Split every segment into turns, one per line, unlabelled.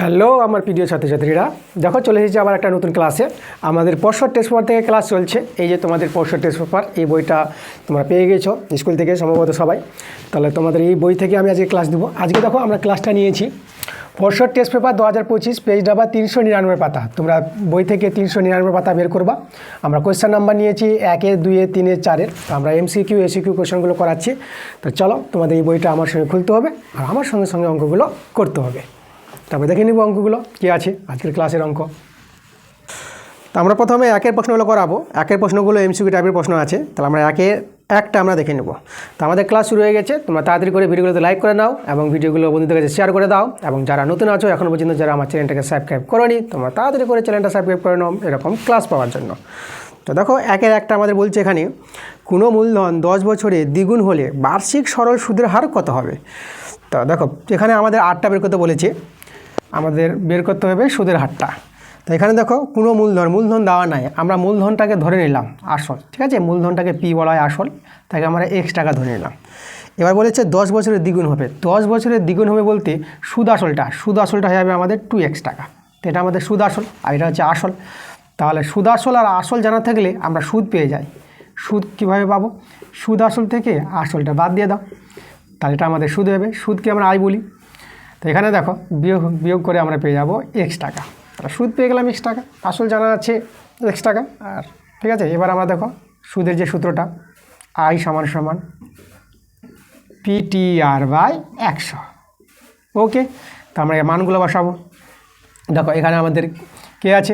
Hello আমার প্রিয় ছাত্রছাত্রীরা, দেখো চলে এসেছি আবার একটা নতুন ক্লাসে। আমাদের পরশর টেস্ট পেপার থেকে ক্লাস চলছে। এই যে তোমাদের পরশর টেস্ট পেপার, এই বইটা তোমরা পেয়ে গেছো স্কুল থেকে সম্ভবত সবাই। তাহলে তোমাদের এই বই থেকে আমি আজকে ক্লাস দেবো। আজকে দেখো আমরা ক্লাসটা নিয়েছি পরশর টেস্ট পেপার 2025, পেজ নাম্বার 399 পাতা। তোমরা বই থেকে 399 পাতা বের করবা। আমরা কোয়েশ্চেন নাম্বার নিয়েছি 1, 2, 3, 4। আমরা MCQ ACQ কোয়েশ্চেনগুলো করাচ্ছি। তো চলো তোমাদের এই বইটা আমার সঙ্গে খুলতে হবে আর আমার সঙ্গে সঙ্গে অঙ্কগুলো করতে হবে। তারপরে দেখে নিব অঙ্কগুলো কী আছে আজকের ক্লাসের অঙ্ক। তো আমরা প্রথমে একের প্রশ্নগুলো করাবো। একের প্রশ্নগুলো MCQ টাইপের প্রশ্ন আছে, তাহলে আমরা একটা আমরা দেখে নেব। তো আমাদের ক্লাস শুরু হয়ে গেছে। তোমরা তাড়াতাড়ি করে ভিডিওগুলোতে লাইক করে নাও এবং ভিডিওগুলো বন্ধুদের কাছে শেয়ার করে দাও। এবং যারা নতুন আছো এখনও পর্যন্ত যারা আমার চ্যানেলটাকে সাবস্ক্রাইব করোনি, তোমরা তাড়াতাড়ি করে চ্যানেলটা সাবস্ক্রাইব করে নাও এরকম ক্লাস পাওয়ার জন্য। তো দেখো একের একটা আমাদের বলছে এখানে, কোনো মূলধন 10 বছরে দ্বিগুণ হলে বার্ষিক সরল সুদের হার কত হবে। তো দেখো এখানে আমাদের 8টা বের করতে বলেছে, আমাদের বের করতে হবে সুদের হারটা। তো এখানে দেখো কোনো মূলধন দেওয়া নাই, আমরা মূলধনটাকে ধরে নিলাম আসল, ঠিক আছে। মূলধনটাকে পি বলা হয় আসল, তাকে আমরা X টাকা ধরে নিলাম। এবার বলেছে 10 বছরের দ্বিগুণ হবে। 10 বছরের দ্বিগুণ হবে বলতে সুদ আসলটা হয়ে যাবে আমাদের 2X টাকা। তো এটা আমাদের সুদ আসল আর এটা হচ্ছে আসল। তাহলে সুদ আসল আর আসল জানা থাকলে আমরা সুদ পেয়ে যাই। সুদ কীভাবে পাবো? সুদ আসল থেকে আসলটা বাদ দিয়ে দাও, তাহলে এটা আমাদের সুদ হবে। সুদকে আমরা আয় বলি। তো এখানে দেখো বিয়োগ করে আমরা পেয়ে যাব X টাকা। তাহলে সুদ পেয়ে গেলাম X টাকা, আসল জানা আছে X টাকা। আর ঠিক আছে, এবার আমরা দেখো সুদের যে সূত্রটা, আই সমান সমান PTR/100। ওকে, তো আমরা এই মানগুলো বসাবো। দেখো এখানে আমাদের কে আছে,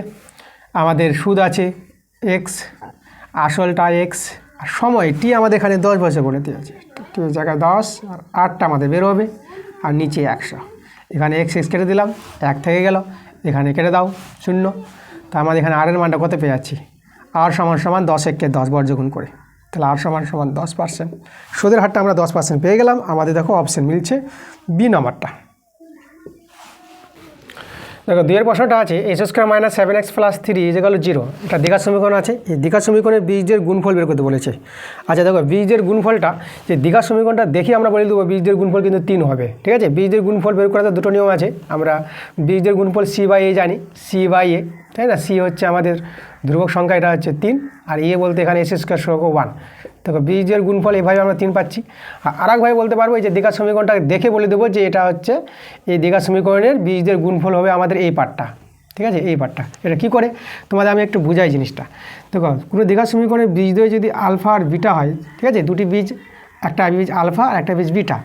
আমাদের সুদ আছে X, আসলটা X, আর সময় T আমাদের এখানে 10 বছর বলে দিয়ে আছে। T জায়গায় 10 আর 8টা আমাদের বের হবে, আর নিচে 100। এখানে X কেটে দিলাম, 1 থেকে গেল, এখানে কেটে দাও 0। তা আমাদের এখানে আর এর মানটা কত পেয়ে যাচ্ছি, আর সমান সমান 10 10 বর্গগুণ করে, তাহলে আর সমান সমান 10%। সুদের হারটা আমরা 10% পেয়ে গেলাম। আমাদের দেখো অপশন মিলছে বি নাম্বারটা। দেখো 2 এর প্রশ্নটা আছে x² - 7x + 3 = 0। এটা দ্বিঘাত সমীকরণ আছে। এই দ্বিঘাত সমীকরণের বীজদের গুণফল বের করতে বলেছে। আচ্ছা দেখো বীজদের গুণফলটা, যে দ্বিঘাত সমীকরণটা দেখে আমরা বলে দেবো বীজদের গুণফল কিন্তু 3 হবে, ঠিক আছে। বীজদের গুণফল বের করাতে দুটো নিয়ম আছে। আমরা বীজদের গুণফল C/A জানি, C/A, তাই না। C হচ্ছে আমাদের ধ্রুবক সংখ্যা, এটা হচ্ছে 3, আর A বলতে এখানে x² = 1। দেখো বীজের গুণফল এইভাবে আমরা 3 পাচ্ছি। আর একভাবে বলতে পারবো, এই যে দ্বিঘাত সমীকরণটা দেখে বলে দেবো যে এটা হচ্ছে এই দ্বিঘাত সমীকরণের বীজদের গুণফল হবে আমাদের এই পার্টটা, ঠিক আছে। এই পার্টটা এটা কী করে তোমাদের আমি একটু বুঝাই জিনিসটা। দেখো কোনো দ্বিঘাত সমীকরণের বীজদ্বয় যদি আলফা আর বিটা হয়, ঠিক আছে, দুটি বীজ, একটা বীজ আলফা আর একটা বীজ বিটা,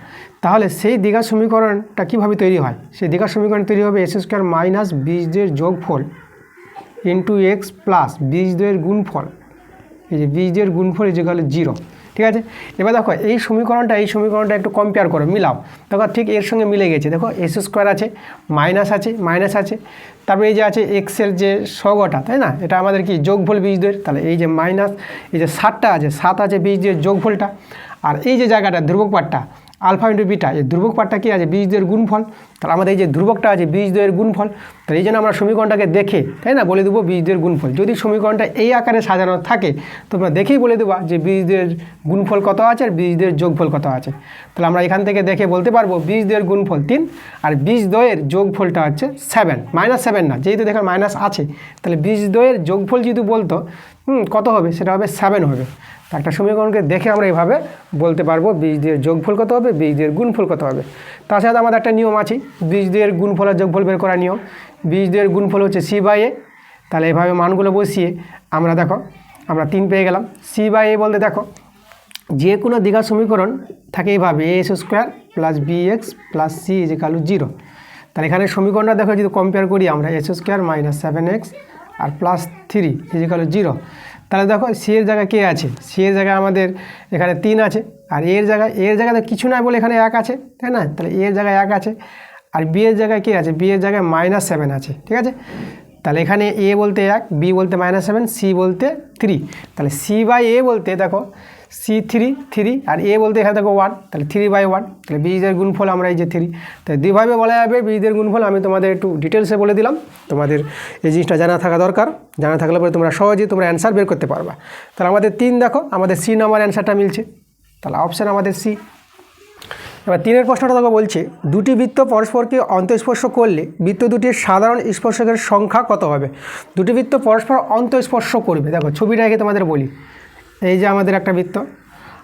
তাহলে সেই দ্বিঘাত সমীকরণটা কীভাবে তৈরি হয়? সেই দ্বিঘাত সমীকরণ তৈরি হবে x² - বীজদ্বয়ের যোগফল ইন্টু x প্লাস বীজদ্বয়ের গুণফল, এই যে বীজের গুণফল = 0, ঠিক আছে। এবার দেখো এই সমীকরণটা একটু কম্পেয়ার করো, মিলাও। দেখো ঠিক এর সঙ্গে মিলে গেছে। দেখো x² আছে, মাইনাস আছে, তারপরে এই যে আছে এক্সের যে সহগটা, তাই না, এটা আমাদের কি যোগফল বীজদ্বয়ের। তাহলে এই যে মাইনাস, এই যে 7 আছে বীজদ্বয়ের যোগফলটা, আর এই যে জায়গাটা ধ্রুবক পার্টটা আলফা ইন্টু বিটা, এই ধ্রুবক পার্টটা কি আছে বীজদ্বয়ের গুণফল। তাহলে আমাদের এই যে ধ্রুবকটা আছে বীজদ্বয়ের গুণফল। তাহলে এই জন্য আমরা সমীকরণটাকে দেখে, তাই না, বলে দেবো বীজদ্বয়ের গুণফল। যদি সমীকরণটা এই আকারে সাজানো থাকে তোমরা দেখেই বলে দেবা যে বীজদ্বয়ের গুণফল কত আছে আর বীজদ্বয়ের যোগফল কত আছে। তাহলে আমরা এখান থেকে দেখে বলতে পারবো বীজদ্বয়ের গুণফল 3 আর বীজদ্বয়ের যোগফলটা হচ্ছে 7, -7 না, যেহেতু দেখো মাইনাস আছে, তাহলে বীজদ্বয়ের যোগফল যদি বলতো কত হবে, সেটা হবে 7 হবে। একটা সমীকরণকে দেখে আমরা এভাবে বলতে পারবো বীজদ্বয়ের যোগফল কত হবে, বীজদ্বয়ের গুণফল কত হবে। তার সাথে আমাদের একটা নিয়ম আছে বীজদ্বয়ের গুণফল আর যোগফল বের করার নিয়ম। বীজদ্বয়ের গুণফল হচ্ছে C/A। তাহলে এভাবে মানগুলো বসিয়ে আমরা দেখো আমরা 3 পেয়ে গেলাম। C/A বলতে দেখো যে কোনো দ্বিঘাত সমীকরণ থাকে এইভাবে a² + bx + c = 0। তাহলে এখানে সমীকরণটা দেখো যদি কম্পেয়ার করি আমরা x² - 7x আর +3 = 0। তাহলে দেখো সি এর জায়গায় কে আছে, সি এর জায়গায় আমাদের এখানে 3 আছে, আর এর জায়গায় কিছু নাই বলে এখানে 1 আছে, তাই না। তাহলে এর জায়গায় 1 আছে, আর বি এর জায়গায় কে আছে, বি এর জায়গায় -7 আছে, ঠিক আছে। তাহলে এখানে a বলতে 1, b বলতে -7, c বলতে 3। তাহলে C/A বলতে দেখো C3 আর a বলতে এখানে দেখো 1, তাহলে 3/1। তাহলে বীজের গুণফল আমরা এই যে 3। তাই দুইভাবে বলা যাবে বীজের গুণফল। আমি তোমাদের একটু ডিটেলসে বলে দিলাম, তোমাদের এই জিনিসটা জানা থাকা দরকার। জানা থাকলে পরে তোমরা সহজেই তোমরা অ্যান্সার বের করতে পারবা। তাহলে আমাদের 3 দেখো আমাদের C নাম্বার অ্যান্সারটা মিলছে, তাহলে অপশান আমাদের C। এবার 3 প্রশ্নটা তোকে বলছে দুটি বৃত্ত পরস্পরকে অন্তঃস্পর্শ করলে বৃত্ত দুটির সাধারণ স্পর্শকের সংখ্যা কত হবে। দুটি বৃত্ত পরস্পর অন্তঃস্পর্শ করবে, দেখো ছবিটা আগে তোমাদের বলি। এই যে আমাদের একটা বৃত্ত,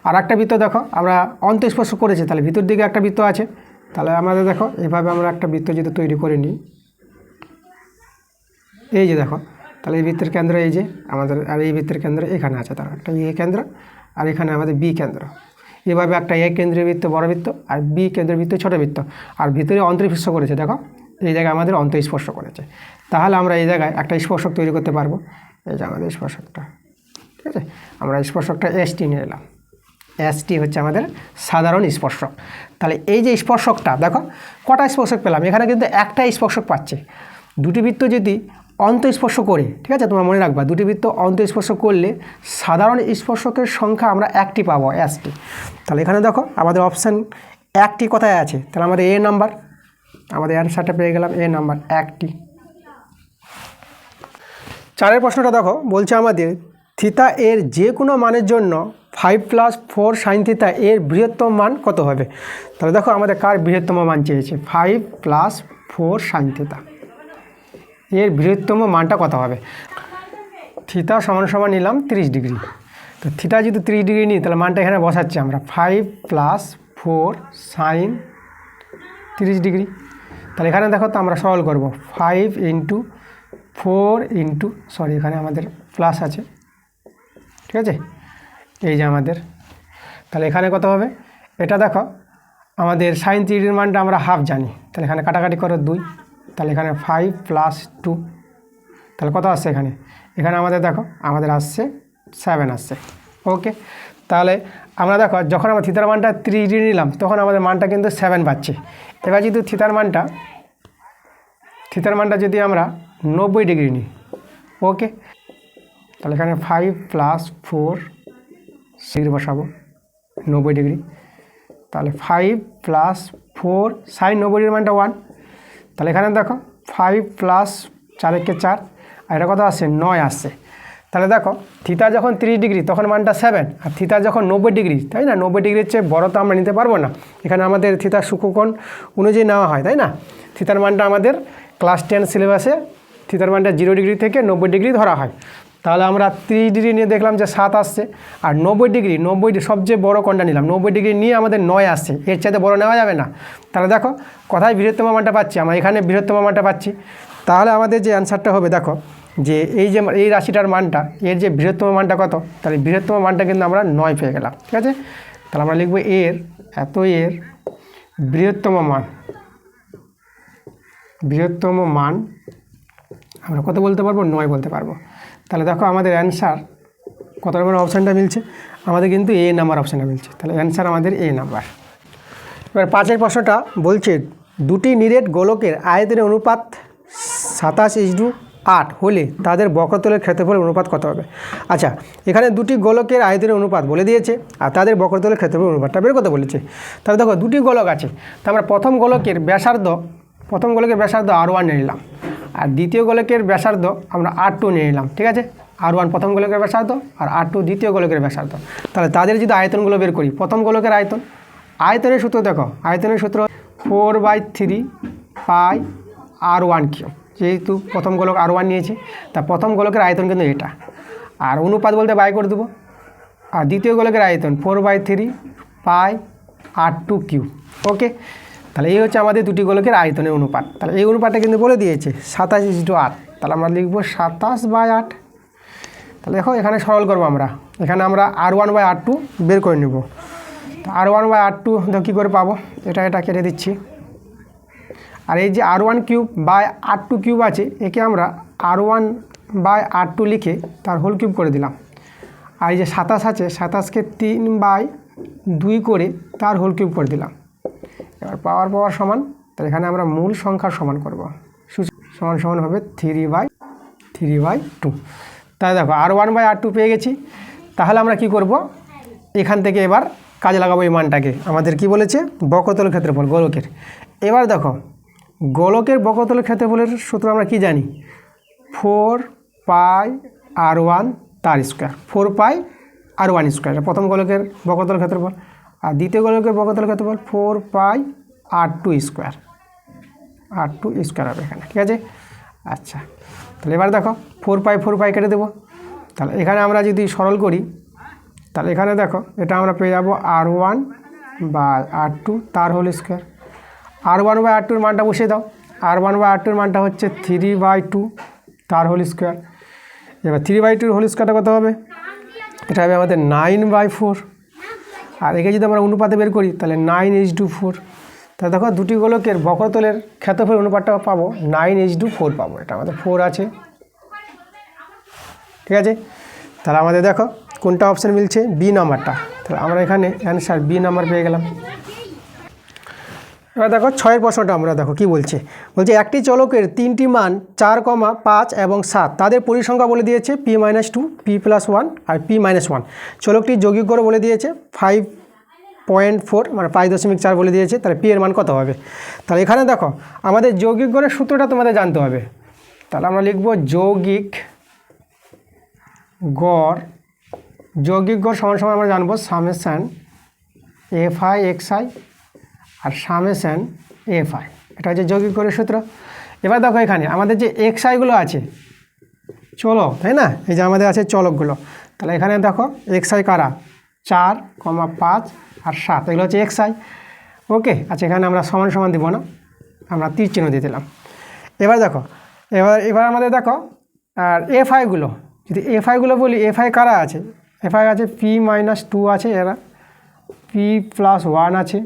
আর একটা বৃত্ত দেখো আমরা অন্তঃস্পর্শ করেছি, তাহলে ভিতর দিকে একটা বৃত্ত আছে। তাহলে আমাদের দেখো এইভাবে আমরা একটা বৃত্ত যদি তৈরি করে নিই, এই যে দেখো, তাহলে এই বৃত্তের কেন্দ্র এই যে আমাদের, আর এই বৃত্তের কেন্দ্র এখানে আছে, তার একটা এ কেন্দ্র, আর এখানে আমাদের বি কেন্দ্র। এভাবে একটা এ কেন্দ্রীয় বৃত্ত বড় বৃত্ত, আর বি কেন্দ্রীয় বৃত্ত ছোটো বৃত্ত, আর ভিতরে অন্তঃস্পর্শ করেছে, দেখো এই জায়গায় আমাদের অন্তঃস্পর্শ করেছে। তাহলে আমরা এই জায়গায় একটা স্পর্শক তৈরি করতে পারবো। এই যে আমাদের স্পর্শকটা, ঠিক আছে, আমরা স্পর্শকটা এসটি নিয়ে এলাম। এসটি হচ্ছে আমাদের সাধারণ স্পর্শক। তাহলে এই যে স্পর্শকটা দেখো কটা স্পর্শক পেলাম, এখানে কিন্তু একটা স্পর্শক পাচ্ছে। দুটি বৃত্ত যদি অন্তঃস্পর্শ করে, ঠিক আছে, তোমরা মনে রাখবা দুটি বৃত্ত অন্তঃস্পর্শ করলে সাধারণ স্পর্শকের সংখ্যা আমরা একটি পাবো, এসটি। তাহলে এখানে দেখো আমাদের অপশান একটি কোথায় আছে, তাহলে আমাদের এ নাম্বার, আমাদের অ্যান্সারটা পেয়ে গেলাম এ নাম্বার, একটি। 4 প্রশ্নটা দেখো বলছে আমাদের থিতা এর যে কোনো মানের জন্য 5 + 4 sin থিতা এর বৃহত্তম মান কত হবে। তাহলে দেখো আমাদের কার বৃহত্তম মান চেয়েছে, 5 + 4 sin থিতা এর বৃহত্তম মানটা কত হবে। থিতা সমান সমান নিলাম 30 ডিগ্রি, তো থিতা যদি 30 ডিগ্রি নিই তাহলে মানটা এখানে বসাচ্ছি আমরা, 5 + 4 sin 30 ডিগ্রি। তাহলে এখানে দেখো তো আমরা সরল করব, 5 × 4 × এখানে আমাদের প্লাস আছে, ঠিক আছে, এই যে আমাদের, তাহলে এখানে কত হবে, এটা দেখো আমাদের sin 30 ডিগ্রির মানটা আমরা হাফ জানি, তাহলে এখানে কাটাকাটি করো 2, তাহলে এখানে 5 + 2, তাহলে কত আসছে এখানে, এখানে আমাদের দেখো আমাদের আসছে 7 আসছে। ওকে, তাহলে আমরা দেখো যখন আমরা থিতার মানটা 30 ডিগ্রি নিলাম তখন আমাদের মানটা কিন্তু 7 পাচ্ছি। এবার যদি থিতার মানটা যদি আমরা 90 ডিগ্রি নিই, ওকে, তাহলে এখানে 5 + 4 ডিগ্রি বসাবো 90 ডিগ্রি, তাহলে 5 + 4 sin 90 ডিগ্রির মানটা 1, তাহলে এখানে দেখো 5 + 4 × 4, আর এটা কত আসছে 9 আসছে। তাহলে দেখো থিতা যখন 30 ডিগ্রি তখন মানটা 7, আর থিতা যখন 90 ডিগ্রি, তাই না, 90 ডিগ্রির চেয়ে বড় তো আমরা নিতে পারবো না, এখানে আমাদের থিতার সূক্ষ্মকোণ অনুযায়ী নেওয়া হয়, তাই না। থিতার মানটা আমাদের ক্লাস 10 সিলেবাসে থিতার মানটা 0 ডিগ্রি থেকে 90 ডিগ্রি ধরা হয়। তাহলে আমরা 30 ডিগ্রি নিয়ে দেখলাম যে 7 আসছে, আর 90 ডিগ্রি সবচেয়ে বড় কোণটা নিলাম, 90 ডিগ্রি নিয়ে আমাদের 9 আসছে, এর চাইতে বড় নেওয়া যাবে না। তাহলে দেখো কোথায় বৃহত্তম মানটা পাচ্ছি, আমরা এখানে বৃহত্তম মানটা পাচ্ছি। তাহলে আমাদের যে অ্যান্সারটা হবে দেখো যে এই রাশিটার মানটা, এর যে বৃহত্তম মানটা কত, তাহলে বৃহত্তম মানটা কিন্তু আমরা 9 পেয়ে গেলাম, ঠিক আছে। তাহলে আমরা লিখব এর বৃহত্তম মান আমরা কত বলতে পারবো, 9 বলতে পারবো। তাহলে দেখো আমাদের অ্যান্সার কত নম্বর অপশানটা মিলছে, আমাদের কিন্তু এ নাম্বার অপশানটা মিলছে, তাহলে অ্যান্সার আমাদের এ নাম্বার। এবার 5 প্রশ্নটা বলছে দুটি নিরেট গোলকের আয়তনের অনুপাত 27:8 হলে তাদের বক্রতলের ক্ষেত্রফলের অনুপাত কত হবে। আচ্ছা, এখানে দুটি গোলকের আয়তনের অনুপাত বলে দিয়েছে আর তাদের বক্রতলের ক্ষেত্রফলের অনুপাতটা বের করতে বলেছে। তাহলে দেখো দুটি গোলক আছে, তো আমরা প্রথম গোলকের ব্যাসার্ধ R1 নিয়ে নিলাম, আর দ্বিতীয় গোলকের ব্যাসার্ধ আমরা R2 নিয়ে নিলাম, ঠিক আছে। R1 প্রথম গোলকের ব্যাসার্ধ আর R2 দ্বিতীয় গোলকের ব্যাসার্ধ। তাহলে তাদের যদি আয়তনগুলো বের করি, প্রথম গোলকের আয়তনের সূত্র দেখো, আয়তনের সূত্র 4/3 পাই R1 কিউব, যেহেতু প্রথম গোলক R1 নিয়েছি, তা প্রথম গোলকের আয়তন কিন্তু এটা, আর অনুপাত বলতে বাই করে দেবো, আর দ্বিতীয় গোলকের আয়তন 4/3 পাই R2 কিউব। ওকে, তাহলে এই হচ্ছে আমাদের দুটি গোলকের আয়তনের অনুপাত। তাহলে এই অনুপাতটা কিন্তু বলে দিয়েছে 27:8, তাহলে আমরা লিখবো 27/8। তাহলে দেখো এখানে সরল করবো আমরা, এখানে আমরা R1/R2 বের করে নেব। তো R1/R2 দেখো কী করে পাবো, এটা কেটে দিচ্ছি, আর এই যে R1 cube by R2 cube আছে, একে আমরা R1/R2 লিখে তার হোল কিউব করে দিলাম। আর এই যে 27 আছে, 27কে 3/2 করে তার হোল কিউব করে দিলাম। এবার পাওয়ার সমান, তো এখানে আমরা মূল সংখ্যার সমান করব, সমান হবে 3/2। তাই দেখো R1/R2 পেয়ে গেছি। তাহলে আমরা কি করব, এখান থেকে এবার কাজে লাগাবো এই মানটাকে। আমাদের কি বলেছে, বক্রতলের ক্ষেত্রফল গোলকের। এবার দেখো গোলকের বক্রতলের ক্ষেত্রফলের সূত্র আমরা কি জানি, 4πr1 তার স্কোয়ার, 4πr1 স্কোয়ার, প্রথম গোলকের বক্রতলের ক্ষেত্রফল। আর দ্বিতীয় গোলকের বর্গতল কত বল 4πr2 স্কোয়ার, r2 স্কোয়ার হবে এখানে, ঠিক আছে। আচ্ছা, তাহলে এবার দেখো 4π কেটে দেবো। তাহলে এখানে আমরা যদি সরল করি তাহলে এখানে দেখো এটা আমরা পেয়ে যাবো r1 বাই r2 তার whole square. r1 by r2 মানটা বসিয়ে দাও। r1 বাই r2 মানটা হচ্ছে 3/2 তার হোল স্কোয়ার। এবার 3/2 হোল স্কোয়ারটা কত হবে? এটা হবে আমাদের 9/4। আর একে যদি আমরা অনুপাতে বের করি তাহলে 9:4। তাহলে দেখো দুটি গোলকের বক্রতলের ক্ষেত্রফল অনুপাতটা পাবো 9:4 পাবো। এটা আমাদের 4 আছে, ঠিক আছে। তাহলে আমাদের দেখো কোনটা অপশান মিলছে, বি নাম্বারটা। তাহলে আমরা এখানে অ্যান্সার বি নাম্বার পেয়ে গেলাম। এবার দেখো 6 প্রশ্নটা আমরা দেখো কি বলছে। বলছে একটি চলকের 3টি মান 4, 5 এবং 7 তাদের পরিসংখ্যা বলে দিয়েছে p-2, p+1 আর p-1। চলকটি যৌগিক গড় বলে দিয়েছে 5.4 মানে 5.4 বলে দিয়েছে। তাহলে পি এর মান কত হবে? তাহলে এখানে দেখো আমাদের যৌগিক গড়ের সূত্রটা তোমাদের জানতে হবে। তাহলে আমরা লিখব যৌগিক গড় সমান সমান আমরা জানবো সামেশন fi xi আর সামেশন fi। এটা হচ্ছে যৌগিক গড়ের সূত্র। এবার দেখো এখানে আমাদের যে xi-গুলো আছে চলক, তাই না? এই যে আমাদের আছে চলকগুলো। তাহলে এখানে দেখো xi কারা 4, 5 আর 7, এগুলো হচ্ছে xi। ওকে, আচ্ছা এখানে আমরা সমান সমান দিব না, আমরা তীর চিহ্ন দিয়ে দিলাম। এবার দেখো এবার আমাদের দেখো আর fi-গুলো, যদি fi-গুলো বলি fi কারা আছে, fi আছে p-2 আছে, এরা p+1 আছে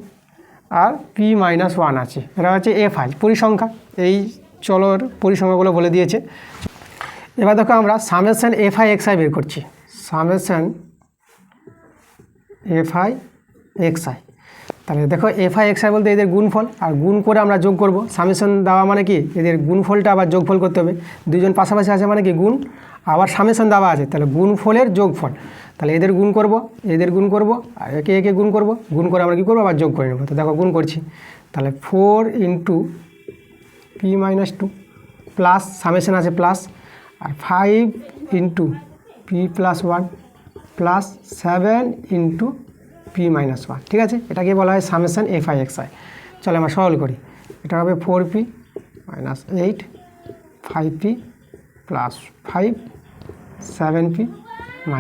আর p-1 আছে। এরা হচ্ছে fi পরিসংখ্যা, এই চলর পরিসংখ্যাগুলো বলে দিয়েছে। এবার দেখো আমরা সামেশন fi xi বের করছি। সামেশন fi xi, তাহলে দেখো fi xi বলতে এদের গুণফল, আর গুণ করে আমরা যোগ করব। সামেশন দেওয়া মানে কি এদের গুণফলটা আবার যোগফল করতে হবে। দুজন পাশাপাশি আছে মানে কি গুণ, আবার সামেশন দেওয়া আছে তাহলে গুণফলের যোগফল। তাহলে এদের গুণ করব, এদের গুণ করব, আর একে একে গুণ করব, গুণ করে আমরা কী করবো আবার যোগ করে নেব। তো দেখো গুণ করছি, তাহলে 4 × p-2 প্লাস সামেশন আছে প্লাস, আর 5 × p+1 প্লাস 7 × p-1, ঠিক আছে। এটাকে বলা হয় সামেশন fi xi। চলো আমরা সরল করি। এটা হবে 4p - 8 5p + 5 7p -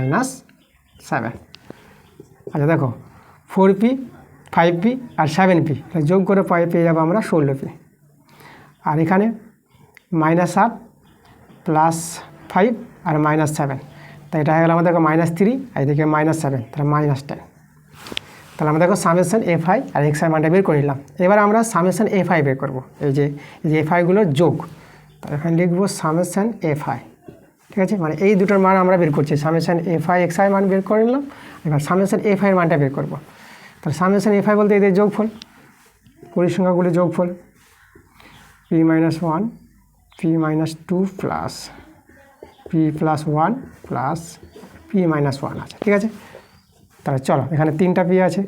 7। আচ্ছা দেখো 4p 5p আর 7p যোগ করে পেয়ে যাবো আমরা 16p। আর এখানে -8 + 5 আর -7, তাই এটা হয়ে গেল আমাদের -3 আর এদিকে -7, তাহলে -10। তাহলে আমরা দেখো সামেশন fi আর xi মানটা বের করে নিলাম। এবার আমরা সামেশন fi বের করব, এই যে fi-গুলোর যোগ। তাহলে এখানে লিখবো সামেশন fi, ঠিক আছে। মানে এই দুটোর মান আমরা বের করছি, সামেশন fi xi মান বের করে নিলাম। এবার সামেশন fi এর মানটা বের করব। তাহলে সামেশন fi বলতে এদের যোগফল, পরিসংখ্যাগুলির যোগফল p-1 p-2 plus p+1 plus p-1 আছে, ঠিক আছে। তাহলে চলো এখানে 3টা p আছে,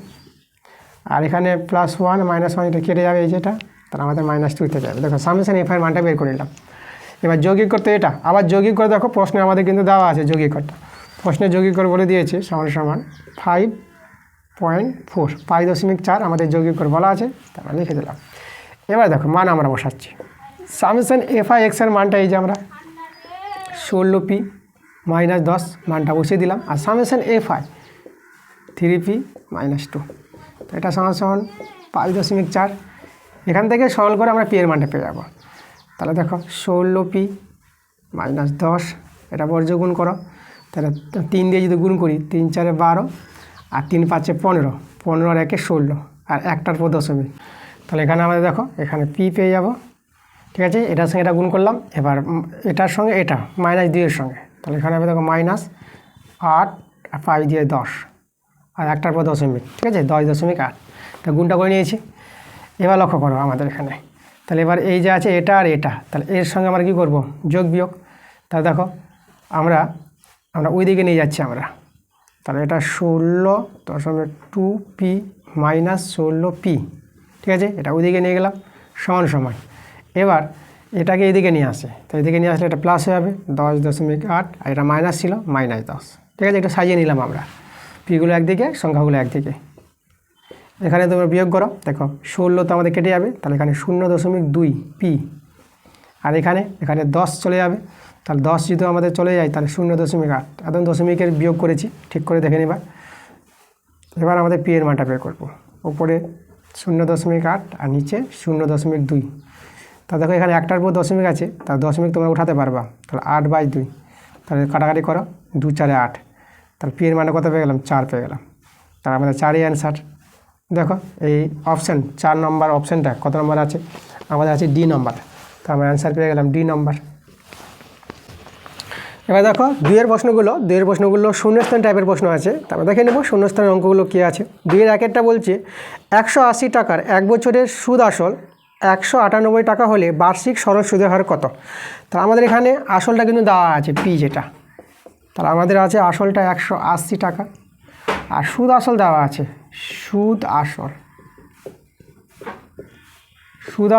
আর এখানে +1 -1 এটা কেটে যাবে, এই যেটা, তাহলে আমাদের -2 থেকে যাবে। দেখো সামেশন fi এর মানটা বের করে নিলাম। এবার যৌগিক করতে এটা আবার যৌগিক করে দেখো প্রশ্নে আমাদের কিন্তু দেওয়া আছে যৌগিক করটা। প্রশ্নে যৌগিক করে বলে দিয়েছে সমান সমান 5.4 5.4 আমাদের যৌগিক করে বলা আছে, তারপরে লিখে দিলাম। এবার দেখো মান আমরা বসাচ্ছি। সামেশন fi x এর মানটা এই যে আমরা 16p - 10 মানটা বসিয়ে দিলাম, আর সামেশন fi 3p - 2, তো এটা সমান সমান 5.4। এখান থেকে সরল করে আমরা p এর মানটা পেয়ে যাবো। তাহলে দেখো 16p - 10, এটা বর্জ্য গুণ করো, তাহলে 3 দিয়ে যদি গুণ করি 3 × 4 = 12 আর 3 × 5 = 15, 15 আর 1 = 16 আর একটার পর দশমিক। তাহলে এখানে আমাদের দেখো এখানে p পেয়ে যাব, ঠিক আছে। এটার সঙ্গে এটা গুণ করলাম, এবার এটার সঙ্গে এটা -2 এর সঙ্গে, তাহলে এখানে হবে দেখো -8 আর 5 দিয়ে 10 আর একটার পর দশমিক, ঠিক আছে, 10.8। তা গুণটা করে নিয়েছি। এবার লক্ষ্য করো আমাদের এখানে, তাহলে এবার এই যে আছে এটা আর এটা, তাহলে এর সঙ্গে আমরা কী করবো যোগ বিয়োগ। তাহলে দেখো আমরা ওই দিকে নিয়ে যাচ্ছি আমরা, তাহলে এটা 16.2p - 16p, ঠিক আছে, এটা ওইদিকে নিয়ে গেলাম সমান সমান। এবার এটাকে এইদিকে নিয়ে আসে, তো এদিকে নিয়ে আসলে এটা প্লাস হয়ে যাবে 10.8, আর এটা মাইনাস ছিল -10, ঠিক আছে। এটা সাজিয়ে নিলাম আমরা, পিগুলো একদিকে সংখ্যাগুলো একদিকে। এখানে তোমরা বিয়োগ করো, দেখো 16 তো আমাদের কেটে যাবে, তাহলে এখানে 0.2 পি, আর এখানে 10 চলে যাবে, তাহলে 10 যদি আমাদের চলে যায় তাহলে 0.8, একদম দশমিকের বিয়োগ করেছি, ঠিক করে দেখে নিবা। এবার আমাদের পি এর মানটা বের করবো, উপরে 0.8 আর নিচে 0.2। তা দেখো এখানে একটার উপর দশমিক আছে, তার দশমিক তোমরা উঠাতে পারবা, তাহলে 8/2, তাহলে কাটাকাটি করো, 2 4 8, তাহলে পি এর মানটা কত পেয়ে গেলাম, 4 পেয়ে গেলাম। তাহলে আমাদের 4ই অ্যান্সার। দেখো এই অপশান 4 নম্বর অপশানটা কত নম্বর আছে, আমাদের আছে ডি নম্বর, তো আমরা অ্যান্সার পেয়ে গেলাম ডি নম্বর। এবার দেখো দুইয়ের প্রশ্নগুলো শূন্যস্থান টাইপের প্রশ্ন আছে, তারপর দেখে নেব শূন্যস্থানের অঙ্কগুলো কী আছে। 2-এর 1-এরটা বলছে 180 টাকার 1 বছরের সুদ আসল 198 টাকা হলে বার্ষিক সরল সুদের হার কত। তাহলে আমাদের এখানে আসলটা কিন্তু দেওয়া আছে পি যেটা, তাহলে আমাদের আছে আসলটা 180 টাকা, আর সুদ আসল দেওয়া আছে, সুদ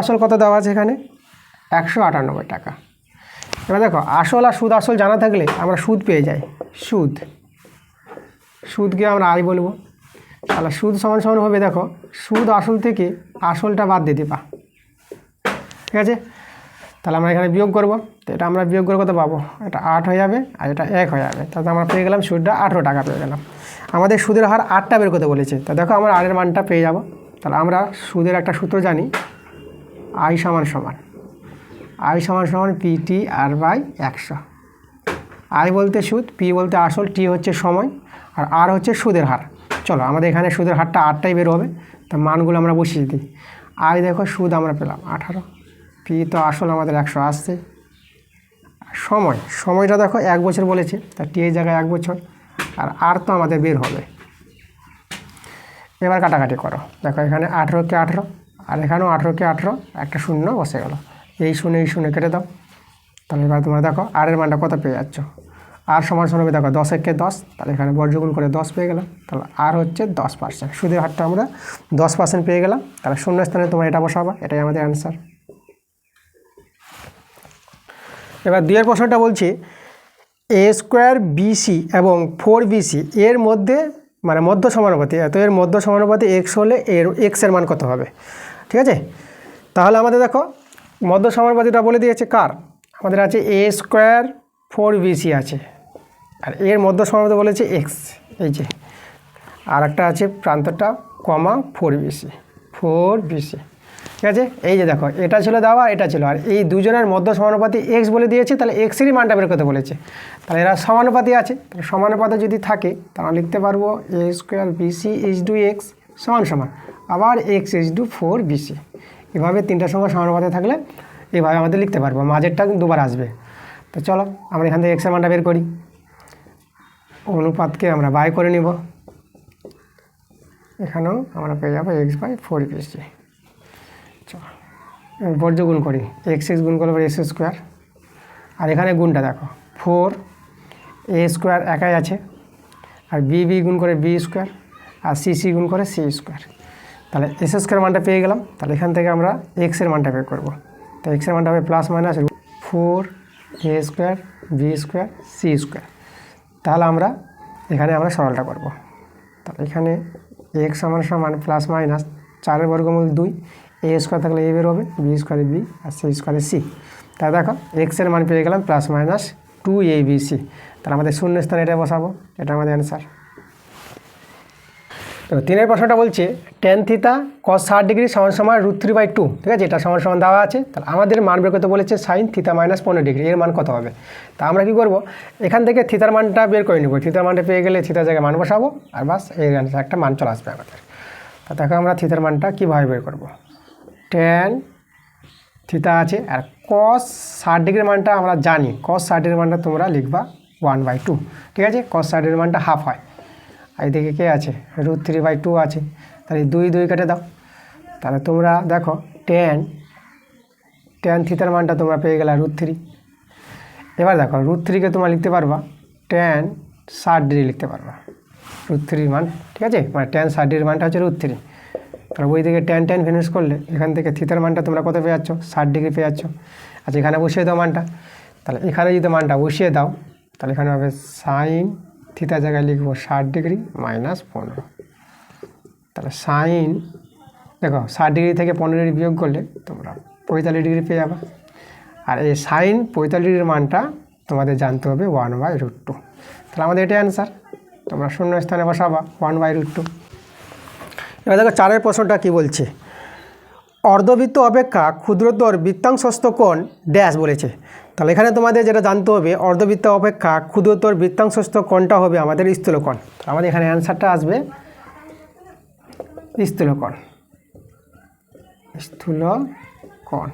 আসল কত দেওয়া আছে এখানে, 198 টাকা। এবার দেখো আসল আর সুদ আসল জানা থাকলে আমরা সুদ পেয়ে যাই, সুদকে আমরা আই বলবো, তাহলে সুদ সমান সমান হবে, দেখো সুদ আসল থেকে আসলটা বাদ দিয়ে দিবা, ঠিক আছে। তাহলে আমরা এখানে বিয়োগ করবো, তো এটা আমরা বিয়োগ করে কত পাবো, এটা 8 হয়ে যাবে আর এটা 1 হয়ে যাবে, তাহলে আমরা পেয়ে গেলাম সুদটা 18 টাকা পেয়ে গেলাম। আমাদের সুদের হার 8টা বের করতে বলেছে, তা দেখো আমরা আরের মানটা পেয়ে যাব। তাহলে আমরা সুদের একটা সূত্র জানি, আই সমান পিটি আর/100। আই বলতে সুদ, পি বলতে আসল, টি হচ্ছে সময়, আর আর হচ্ছে সুদের হার। চলো আমাদের এখানে সুদের হারটা 8টাই বের হবে, তা মানগুলো আমরা বসিয়ে দিই। আই দেখো সুদ আমরা পেলাম 18, পি তো আসল আমাদের 100 আসছে, সময়টা দেখো 1 বছর বলেছে, তা টি এর জায়গায় 1 বছর, আর আর তো আমাদের বের হবে। এবার কাটাকাটি করো, দেখো এখানে 18কে 18, আর এখানেও 18কে 18, একটা শূন্য বসে গেল, এই শূন্য কেটে দাও। তাহলে এবার তোমরা দেখো আর এর মানটা কত পেয়ে যাচ্ছ, আর সমান হবে দেখো 10-একে 10, তাহলে এখানে বর্গগুণ করে 10 পেয়ে গেলাম, তাহলে আর হচ্ছে 10%, সুদের হারটা আমরা 10% পেয়ে গেলাম। তাহলে শূন্য স্থানে তোমরা এটা বসাবা, এটাই আমাদের অ্যান্সার। এবার 2-এর প্রশ্নটা বলছি a² BC এবং 4BC এর মধ্যে মানে মধ্য সমানুপাতি, এত এর মধ্য সমানুপাতি x হলে এর x-এর মান কত হবে, ঠিক আছে। তাহলে আমাদের দেখো মধ্য সমানুপাতিটা বলে দিয়েছে কার, আমাদের আছে a² 4BC আছে, আর এর মধ্য সমানুপাতি বলেছে x, এই যে আর একটা আছে প্রান্তটা কমা 4BC, ঠিক আছে। এই যে দেখো এটা ছিল দেওয়া, এটা ছিল, আর এই দুজনের মধ্য সমানুপাতি x বলে দিয়েছে, তাহলে x-এরই মানটা বের করতে বলেছে। তাহলে এরা সমানুপাতি আছে, তাহলে সমানুপাতে যদি থাকে তাহলে লিখতে পারবো a² BC x সমান আবার x 4BC। এভাবে 3টার সঙ্গে সমানুপাতে থাকলে এভাবে আমাদের লিখতে পারবো, মাঝেরটা দুবার আসবে। তো চলো আমরা এখান থেকে x-এর মানটা বের করি, অনুপাতকে আমরা বাই করে নিব, এখানেও আমরা পেয়ে যাবো x/4BC। বর্জ্য গুণ করি, x গুণ করলে s², আর এখানে গুণটা দেখো 4a² একাই আছে, আর b গুণ করে b², আর c গুণ করে c², তাহলে s² মানটা পেয়ে গেলাম। তাহলে এখান থেকে আমরা x-এর মানটা বের করবো, তো x-এর মানটা হবে +/4a² b² c²। তাহলে আমরা এখানে আমরা সরলটা করব, তাহলে এখানে x সমান +/4-এর বর্গমূল 2, a² থাকলে a বের হবে, b² b আর c² c। তাহলে দেখো x-এর মান পেয়ে গেলাম +/2abc। তাহলে আমাদের শূন্য স্থানে এটা বসাবো, এটা আমাদের অ্যান্সার। তো 3-এর প্রশ্নটা বলছে tan θ cos 60° √3/2, ঠিক আছে, এটা সমান দেওয়া আছে। তাহলে আমাদের মান বের করতে বলেছে sin θ -15°, এর মান কত হবে। তা আমরা কি করব, এখান থেকে থিতার মানটা বের করে নেব, থিতার মানটা পেয়ে গেলে থিতার জায়গায় মান বসাবো, আর বাস এর একটা মান চলে আসবে আমাদের। তা দেখো আমরা থিতার মানটা কীভাবে বের করব, tan θ আছে, আর cos 60° মানটা আমরা জানি, cos 60° মানটা তোমরা লিখবা 1/2, ঠিক আছে, cos 60° মানটা হাফ হয়, আর এদিকে কে আছে √3/2 আছে, তাহলে 2 কেটে দাও। তাহলে তোমরা দেখো tan থিতার মানটা তোমরা পেয়ে গেলে √3। এবার দেখো √3কে তোমরা লিখতে পারবা tan 60° লিখতে পারবা, √3 মান, ঠিক আছে, মানে tan 60° মানটা হচ্ছে √3। তাহলে ওই দিকে tan ফিনিশ করলে এখান থেকে থিতার মানটা তোমরা কত পেয়ে যাচ্ছ, 60° পেয়ে যাচ্ছ। আচ্ছা এখানে বসিয়ে দাও মানটা, তাহলে এখানে যদি মানটা বসিয়ে দাও তাহলে এখানে হবে sin থিতার জায়গায় লিখবো 60° -15। তাহলে সাইন দেখো 60 থেকে 15 বিয়োগ করলে তোমরা 45 পেয়ে যাবে। আর এই সাইন 45 মানটা তোমাদের জানতে হবে 1/√2। তাহলে আমাদের এটাই অ্যান্সার। তোমরা শূন্য স্থানে বসাবা 1/√2। এবার দেখো 4 প্রশ্নটা কি বলছে, অর্ধবৃত্ত অপেক্ষা ক্ষুদ্রতর বৃত্তাংশস্থ কোণ ড্যাশ বলেছে। তাহলে এখানে তোমাদের যেটা জানতে হবে, অর্ধবৃত্ত অপেক্ষা ক্ষুদ্রতর বৃত্তাংশস্থ কোণটা হবে আমাদের স্থূলকোণ। আমাদের এখানে অ্যান্সারটা আসবে স্থূলকোণ। স্থূলকোণ,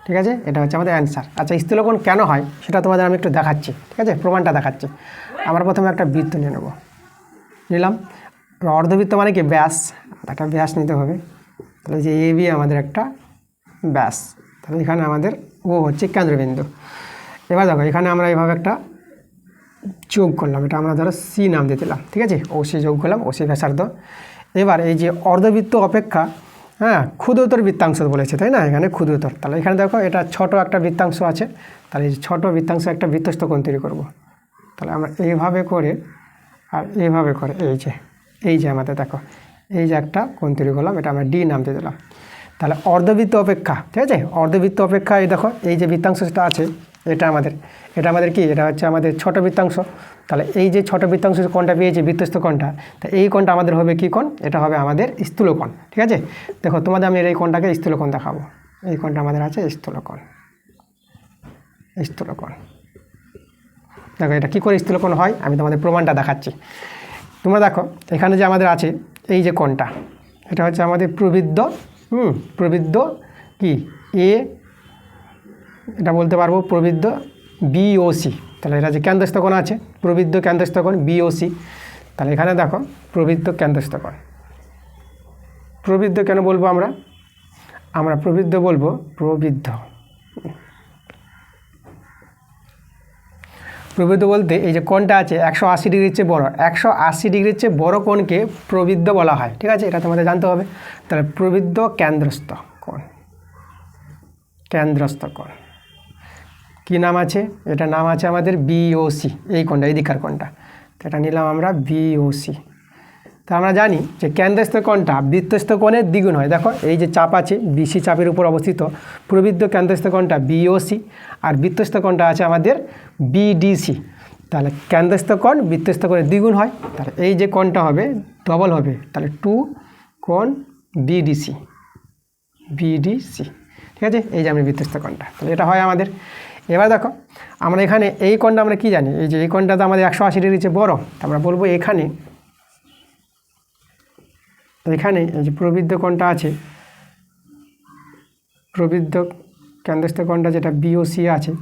ঠিক আছে, এটা হচ্ছে আমাদের অ্যান্সার। আচ্ছা, স্থূলকোণ কেন হয় সেটা তোমাদের আমি একটু দেখাচ্ছি, ঠিক আছে, প্রমাণটা দেখাচ্ছি। আমরা প্রথমে একটা বৃত্ত নিয়ে নেব, নিলাম। অর্ধবৃত্ত মানে কি ব্যাস, একটা ব্যাস নিতে হবে। তাহলে যে এ বি আমাদের একটা ব্যাস, তাহলে এখানে আমাদের ও হচ্ছে কেন্দ্রবিন্দু। এবার দেখো এখানে আমরা এইভাবে একটা যোগ করলাম, এটা আমরা ধরো সি নাম দিয়ে দিলাম, ঠিক আছে, ও সি যোগ করলাম, ও সি ব্যাসার্ধ। এবার এই যে অর্ধবৃত্ত অপেক্ষা ক্ষুদ্রতর বৃত্তাংশ বলেছে, তাই না, এখানে ক্ষুদ্রতর। তাহলে এখানে দেখো এটা ছোট একটা বৃত্তাংশ আছে, তাহলে এই ছোট বৃত্তাংশ একটা বৃত্তস্থ কোণ তৈরি করব। তাহলে আমরা এইভাবে করে আর এইভাবে করে এই যে আমাদের দেখো এই যে একটা কোণ তৈরি করলাম, এটা আমরা ডি নাম দিয়ে দিলাম। তাহলে অর্ধবৃত্ত অপেক্ষা, ঠিক আছে, অর্ধবৃত্ত অপেক্ষা এই দেখো এই যে বৃত্তাংশটা আছে এটা আমাদের কি, এটা হচ্ছে আমাদের ছোট বৃত্তাংশ। তাহলে এই যে ছোট বৃত্তাংশ কোণটা পেয়েছি বৃত্তস্থ কোণটা, তা এই কোণটা আমাদের হবে কি কোণ, এটা হবে আমাদের স্থূলকোণ, ঠিক আছে। দেখো তোমাদের আমি এই কোণটাকে স্থূলকোণ দেখাবো, এই কোণটা আমাদের আছে স্থূলকোণ। দেখো এটা কী করে স্থূলকোণ হয় আমি তোমাদের প্রমাণটা দেখাচ্ছি। তোমরা দেখো এখানে যে আমাদের আছে এই যে কোণটা, এটা হচ্ছে আমাদের প্রবৃদ্ধ, প্রবৃদ্ধ কি এ, এটা বলতে পারবো প্রবৃদ্ধ বিওসি। তাহলে এটা যে কেন্দ্রস্থ কোণ আছে প্রবৃদ্ধ কেন্দ্রস্থ কোণ বিওসি। তাহলে এখানে দেখো প্রবৃদ্ধ কেন্দ্রস্থ কোণ। প্রবৃদ্ধ কেন বলবো আমরা প্রবৃদ্ধ বলবো, প্রবৃদ্ধ বলতে এই যে কোণটা আছে 180 ডিগ্রির চেয়ে বড়, 180 ডিগ্রির চেয়ে বড় কোণকে প্রবৃদ্ধ বলা হয়, ঠিক আছে, এটা তোমাদের জানতে হবে। তাহলে প্রবৃদ্ধ কেন্দ্রস্থ কোণ, কী নাম আছে, এটা নাম আছে আমাদের বিওসি। এই কোণটা এই দিকার কোণটা, এটা নিলাম আমরা বিওসি। তা আমরা জানি যে কেন্দ্রস্থ কোণটা বৃত্তস্থ কোণের দ্বিগুণ হয়। দেখো এই যে চাপ আছে বিসি চাপের উপর অবস্থিত, প্রবৃদ্ধ কেন্দ্রস্থ কোণটা বিওসি আর বৃত্তস্থ কোণটা আছে আমাদের বিডিসি। তাহলে কেন্দ্রস্থ কোণ বৃত্তস্থ কোণের দ্বিগুণ হয়, তাহলে এই যে কোণটা হবে ডবল হবে, তাহলে 2 কোণ বিডিসি, ঠিক আছে, এই যে আমি বৃত্তস্থ কোণটা, তাহলে এটা হয় আমাদের। এবার দেখো আমরা এখানে এই কোণটা আমরা কি জানি, এই যে এই কোণটা তো আমাদের 180 ডিগ্রির চেয়ে বড়, আমরা বলবো এখানে এই যে প্রবৃদ্ধ কোণটা আছে, প্রবৃদ্ধ কেন্দ্রস্থ কোণটা যেটা বিওসি আছে,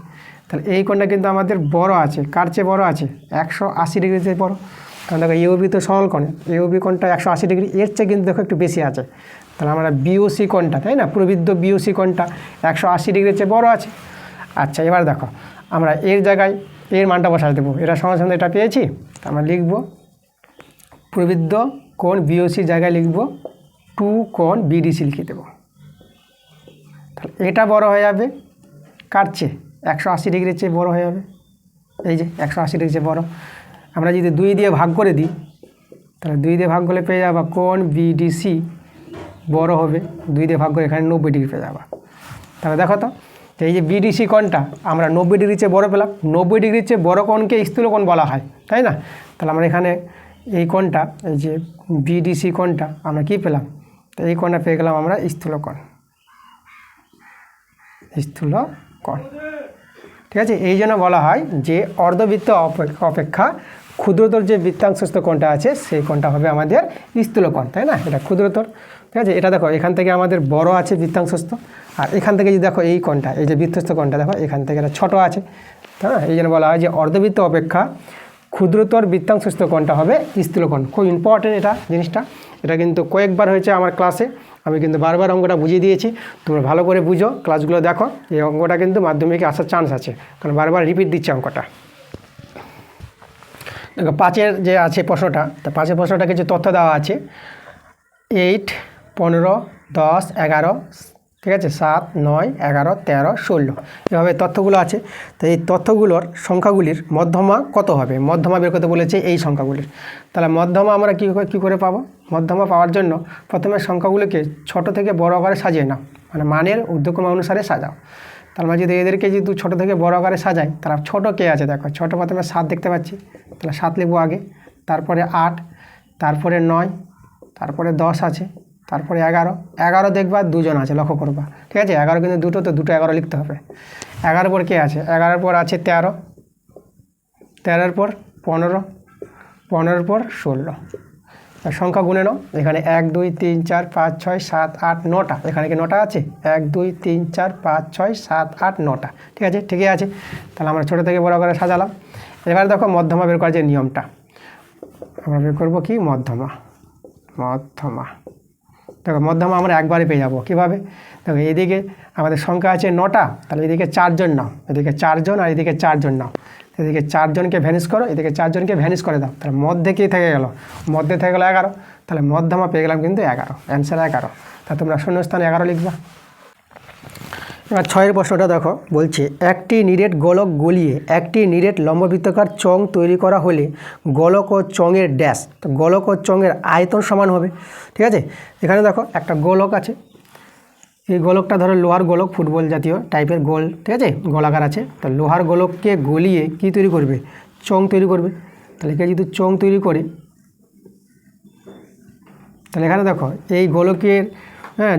তাহলে এই কোণটা কিন্তু আমাদের বড় আছে, কার চেয়ে বড় আছে 180 ডিগ্রির চেয়ে বড়। কারণ দেখো ইউবি তো সরল কোণ, ইউবি কোণটা 180 ডিগ্রি, এর চেয়ে কিন্তু দেখো একটু বেশি আছে। তাহলে আমরা বিওসি কোণটা, তাই না, প্রবৃদ্ধ বিওসি কোণটা 180 ডিগ্রির চেয়ে বড় আছে। আচ্ছা এবার দেখো আমরা এর জায়গায় এর মানটা বসাতে দেবো, এটা সঙ্গে সঙ্গে এটা পেয়েছি, আমরা লিখব প্রবৃদ্ধ কোণ বিওসির জায়গায় লিখব 2 কোণ বিডিসি লিখে দেবো। তাহলে এটা বড় হয়ে যাবে কার চেয়ে, 180 ডিগ্রির চেয়ে বড় হয়ে যাবে, এই যে 180 ডিগ্রির চেয়ে বড়। আমরা যদি 2 দিয়ে ভাগ করে দিই, তাহলে 2 দিয়ে ভাগ করলে পেয়ে যাবা কোণ বিডিসি বড় হবে, 2 দিয়ে ভাগ করে এখানে 90 ডিগ্রি পেয়ে যাবা। তাহলে দেখো তো এই যে বিডিসি কোণটা আমরা 90 ডিগ্রির চেয়ে বড় পেলাম, 90 ডিগ্রির চেয়ে বড় কোণকে স্থূলকোণ বলা হয়, তাই না। তাহলে আমরা এখানে এই কোণটা, এই যে বিডিসি কোণটা আমরা কি পেলাম, তো এই কোণটা পেয়ে গেলাম আমরা স্থূলকোণ, ঠিক আছে। এই জন্য বলা হয় যে অর্ধবৃত্ত অপেক্ষা ক্ষুদ্রতর যে বৃত্তাংশস্থ কোণটা আছে সেই কোণটা হবে আমাদের স্থূলকোণ, তাই না, এটা ক্ষুদ্রতর, ঠিক আছে। এটা দেখো এখান থেকে আমাদের বড় আছে বৃত্তাংশস্থ, আর এখান থেকে যদি দেখো এই কোণটা, এই যে বৃত্তস্থ কোণটা দেখো এখান থেকে এটা ছোটো আছে, হ্যাঁ, এই জন্য বলা হয় যে অর্ধবৃত্ত অপেক্ষা ক্ষুদ্রতর বৃত্তাংশস্থ কোণটা হবে স্থূলকোণ। খুব ইম্পর্টেন্ট এটা জিনিসটা, এটা কিন্তু কয়েকবার হয়েছে আমার ক্লাসে, আমি কিন্তু বারবার অঙ্কটা বুঝিয়ে দিয়েছি, তোমরা ভালো করে বুঝো, ক্লাসগুলো দেখো, এই অঙ্কটা কিন্তু মাধ্যমিকে আসার চান্স আছে, কারণ বারবার রিপিট দিচ্ছে অঙ্কটা। দেখো 5-এর যে আছে প্রশ্নটা, তা 5-এর প্রশ্নটা কিছু তথ্য দেওয়া আছে, 8, 15, 10, 11, ঠিক আছে, 7, 9, 11, 13, 16 এভাবে তথ্যগুলো আছে। তো এই তথ্যগুলোর সংখ্যাগুলির মধ্যমা কত হবে, মধ্যমা বের করতে বলেছে এই সংখ্যাগুলির। তাহলে মধ্যমা আমরা কী করে পাবো? মধ্যমা পাওয়ার জন্য প্রথমে সংখ্যাগুলিকে ছোট থেকে বড় আকারে সাজিয়ে নাও, মানে মানের ঊর্ধ্বক্রম অনুসারে সাজাও। তার মানে যদি এদেরকে যদি ছোটো থেকে বড় আকারে সাজাই, তারা ছোটো কে আছে দেখো, ছোটো প্রথমে 7 দেখতে পাচ্ছি, তাহলে 7 লিখবো আগে, তারপরে 8, তারপরে 9, তারপরে 10 আছে, তারপরে 11 দেখবা দুজন আছে, লক্ষ্য করবা। ঠিক আছে, 11 কিন্তু দুটো, তো দুটো 11 লিখতে হবে। 11 পর কে আছে? 11 পর আছে 13, 13 পর 15, 15 পর 16। সংখ্যা গুনে নাও, এখানে 1, 2, 3, 4, 5, 6, 7, 8, 9টা, এখানে কি 9টা আছে? 1, 2, 3, 4, 5, 6, 7, 8, 9টা। ঠিক আছে, ঠিকই আছে। তাহলে আমরা ছোটো থেকে বড় করে সাজালাম। এবার দেখো মধ্যমা বের করার যে নিয়মটা, আমরা বের করবো কি? মধ্যমা। দেখো মধ্যমা আমরা একবারে পেয়ে যাবো। কীভাবে? দেখো এদিকে আমাদের সংখ্যা আছে 9টা, তাহলে এদিকে 4 জন নাও, এদিকে 4 জন আর এদিকে 4 জন নাও। এদিকে 4 জনকে ভ্যানিশ করো, এদিকে 4 জনকে ভ্যানিশ করে দাও, তাহলে মধ্যে কী থেকে গেল? মধ্যে থেকে গেলো 11, তাহলে মধ্যমা পেয়ে গেলাম কিন্তু 11, অ্যান্সার 11। তা তোমরা শূন্যস্থানে 11 লিখবা। এবার 6 প্রশ্নটা দেখো, বলছে একটি নিরেট গোলক গলিয়ে একটি নিরেট লম্ববৃত্তাকার চং তৈরি করা হলে গোলক ও চঙের ড্যাশ, তো গোলক ও চঙের আয়তন সমান হবে। ঠিক আছে, এখানে দেখো একটা গোলক আছে, এই গোলকটা ধরো লোহার গোলক, ফুটবল জাতীয় টাইপের গোল, ঠিক আছে, গোলাকার আছে। তো লোহার গোলককে গলিয়ে কি তৈরি করবে? চং তৈরি করবে। তাহলে এখানে যদি চং তৈরি করে, তাহলে এখানে দেখো এই গোলকের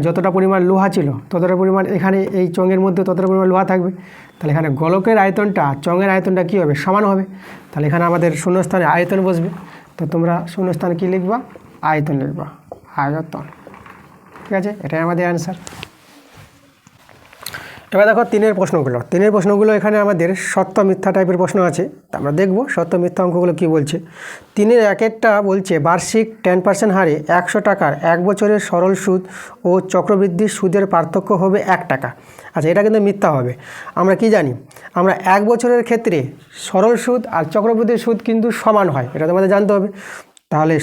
যতটা পরিমাণ লোহা ছিল ততটা পরিমাণ এখানে এই চঙের মধ্যে ততটা পরিমাণ লোহা থাকবে। তাহলে এখানে গোলকের আয়তনটা চঙের আয়তনটা কী হবে? সমান হবে। তাহলে এখানে আমাদের শূন্যস্থানে আয়তন বসবে। তো তোমরা শূন্যস্থানে কী লিখবা? আয়তন লিখবা, আয়তন। ঠিক আছে, এটাই আমাদের অ্যান্সার। এবার দেখো 3 প্রশ্নগুলো এখানে আমাদের সত্য মিথ্যা টাইপের প্রশ্ন আছে। তা আমরা দেখব সত্য মিথ্যা অঙ্কগুলো কী বলছে। 3 এক একটা বলছে বার্ষিক 10% হারে 100 টাকার 1 বছরের সরল সুদ ও চক্রবৃদ্ধি সুদের পার্থক্য হবে 1 টাকা। আচ্ছা, এটা কিন্তু মিথ্যা হবে। আমরা কি জানি? আমরা 1 বছরের ক্ষেত্রে সরল সুদ আর চক্রবৃদ্ধি সুদ কিন্তু সমান হয়, এটা তোমাদের জানতে হবে। তাহলে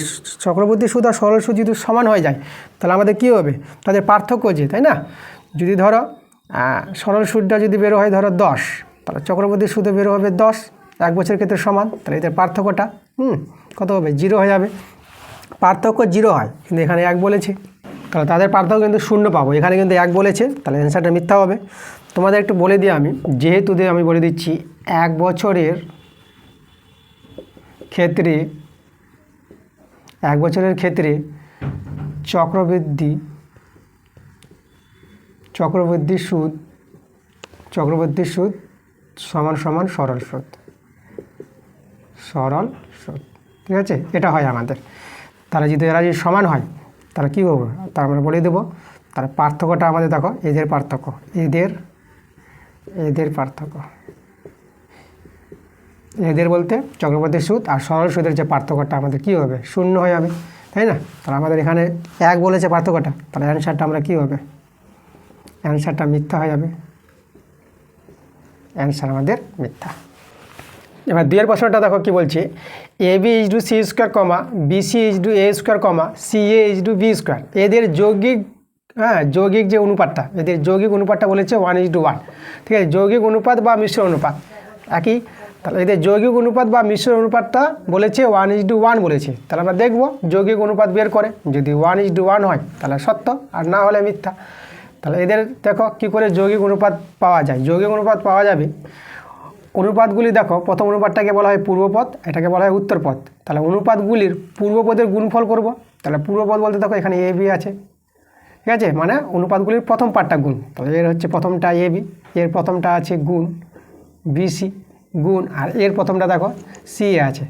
চক্রবৃদ্ধি সুদ আর সরল সুদ যদি সমান হয়ে যায়, তাহলে আমাদের কী হবে? তাদের পার্থক্য যে, তাই না? যদি ধরো সরল সুদটা যদি বেরো হয় ধরো 10, তাহলে চক্রবৃদ্ধি সুদে বেরো হবে 10, 1 বছরের ক্ষেত্রে সমান। তাহলে এদের পার্থক্যটা কত হবে? 0 হয়ে যাবে। পার্থক্য 0 হয়, কিন্তু এখানে 1 বলেছে, তাহলে তাদের পার্থক্য কিন্তু 0 পাবো। এখানে কিন্তু 1 বলেছে, তাহলে অ্যান্সারটা মিথ্যা হবে। তোমাদের একটু বলে দিই আমি, যেহেতু আমি বলে দিচ্ছি 1 বছরের ক্ষেত্রে চক্রবৃদ্ধি সুদ সমান সমান সরল সুদ। ঠিক আছে, এটা হয় আমাদের। তাহলে যদি এরা যদি সমান হয়, তাহলে কী হবে? তার আমরা বলে দেবো। তার পার্থক্যটা আমাদের দেখো, এদের পার্থক্য, এদের বলতে চক্রবৃদ্ধি সুদ আর সরল সুদের যে পার্থক্যটা আমাদের কী হবে? 0 হয়ে যাবে, তাই না? তাহলে আমাদের এখানে 1 বলেছে পার্থক্যটা, তাহলে অ্যান্সারটা আমরা কী হবে? অ্যান্সারটা মিথ্যা হয়ে যাবে, অ্যান্সার আমাদের মিথ্যা। এবার 2 প্রশ্নটা দেখো কি বলছে, AB = C square, BC = A square, CA = B square. এদের যৌগিক যে অনুপাতটা, এদের যৌগিক অনুপাতটা বলেছে 1:1। ঠিক আছে, যৌগিক অনুপাত বা মিশ্র অনুপাত একই। তাহলে এদের যৌগিক অনুপাত বা মিশ্র অনুপাতটা বলেছে 1:1 বলেছে। তাহলে আমরা দেখব যৌগিক অনুপাত বের করে, যদি 1:1 হয় তাহলে সত্য, আর না হলে মিথ্যা। তাহলে এদের দেখো কী করে যৌগিক অনুপাত পাওয়া যায়। যৌগিক অনুপাত পাওয়া যাবে, অনুপাতগুলি দেখো, প্রথম অনুপাতটাকে বলা হয় পূর্বপদ, এটাকে বলা হয় উত্তরপদ। তাহলে অনুপাতগুলির পূর্বপদের গুণফল করব। তাহলে পূর্বপদ বলতে দেখো এখানে AB আছে, ঠিক আছে, মানে অনুপাতগুলির প্রথম পার্টটা গুণ। তাহলে এর হচ্ছে প্রথমটা AB, এর প্রথমটা আছে গুণ BC গুণ, আর এর প্রথমটা দেখো CA আছে।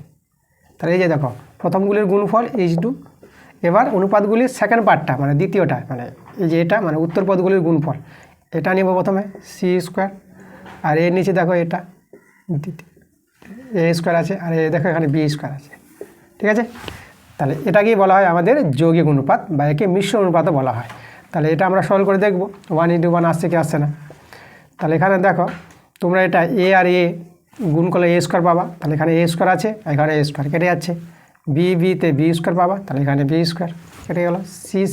তাহলে এই যে দেখো প্রথমগুলির গুণফল H2। এবার অনুপাতগুলির সেকেন্ড পার্টটা মানে দ্বিতীয়টা, মানে এই যে এটা মানে উত্তরপদগুলির গুণফল, এটা নেব প্রথমে C স্কোয়ার, আর এর নিচে দেখো এটা A স্কোয়ার আছে, আর এ দেখো এখানে B স্কোয়ার আছে। ঠিক আছে, তাহলে এটাকেই বলা হয় আমাদের যৌগিক অনুপাত, বা একে মিশ্র অনুপাতও বলা হয়। তাহলে এটা আমরা সরল করে দেখব, 1:1 আসছে কি আসছে না। তাহলে এখানে দেখো তোমরা এটা A আর A গুণ করলে A স্কোয়ার পাবা। তাহলে এখানে A স্কোয়ার আছে, এখানে A স্কোয়ার কেটে যাচ্ছে, বিতে বি স্কোয়ার পাবা, তাহলে এখানে বি স্কোয়ার কেটে গেল,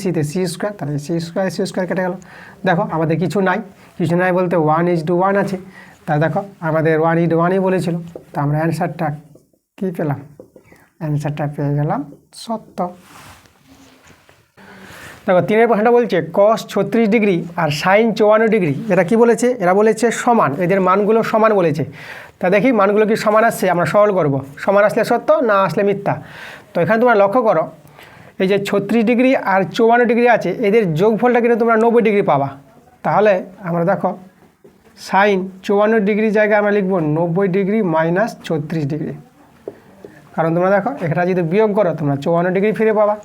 সিতে সি স্কোয়ার, তাহলে সি স্কোয়ার কেটে গেল। দেখো আমাদের কিছু নাই বলতে 1:1 আছে, তাই দেখো আমাদের 1:1ই বলেছিল, তো আমরা অ্যান্সারটা কী পেলাম, অ্যান্সারটা পেয়ে গেলাম 70। দেখো 3 প্রশ্নটা বলছে cos 36 ডিগ্রি আর sin 54 ডিগ্রি, এটা কি বলেছে, এরা বলেছে সমান, এদের মানগুলো সমান বলেছে। তা দেখি মানগুলো কি সমান আসছে, আমরা সরল করব, সমান আসলে সত্য, না আসলে মিথ্যা। তো এখানে তোমরা লক্ষ্য করো, এই যে 36 ডিগ্রি আর 54 ডিগ্রি আছে, এদের যোগফলটা কিন্তু তোমরা 90 ডিগ্রি পাবা। তাহলে আমরা দেখো sin 54 ডিগ্রি জায়গায় আমরা লিখব 90 ডিগ্রি মাইনাস 36 ডিগ্রি, কারণ তোমরা দেখো এটা যদি বিয়োগ করো তোমরা 54 ডিগ্রি ফিরে পাবা।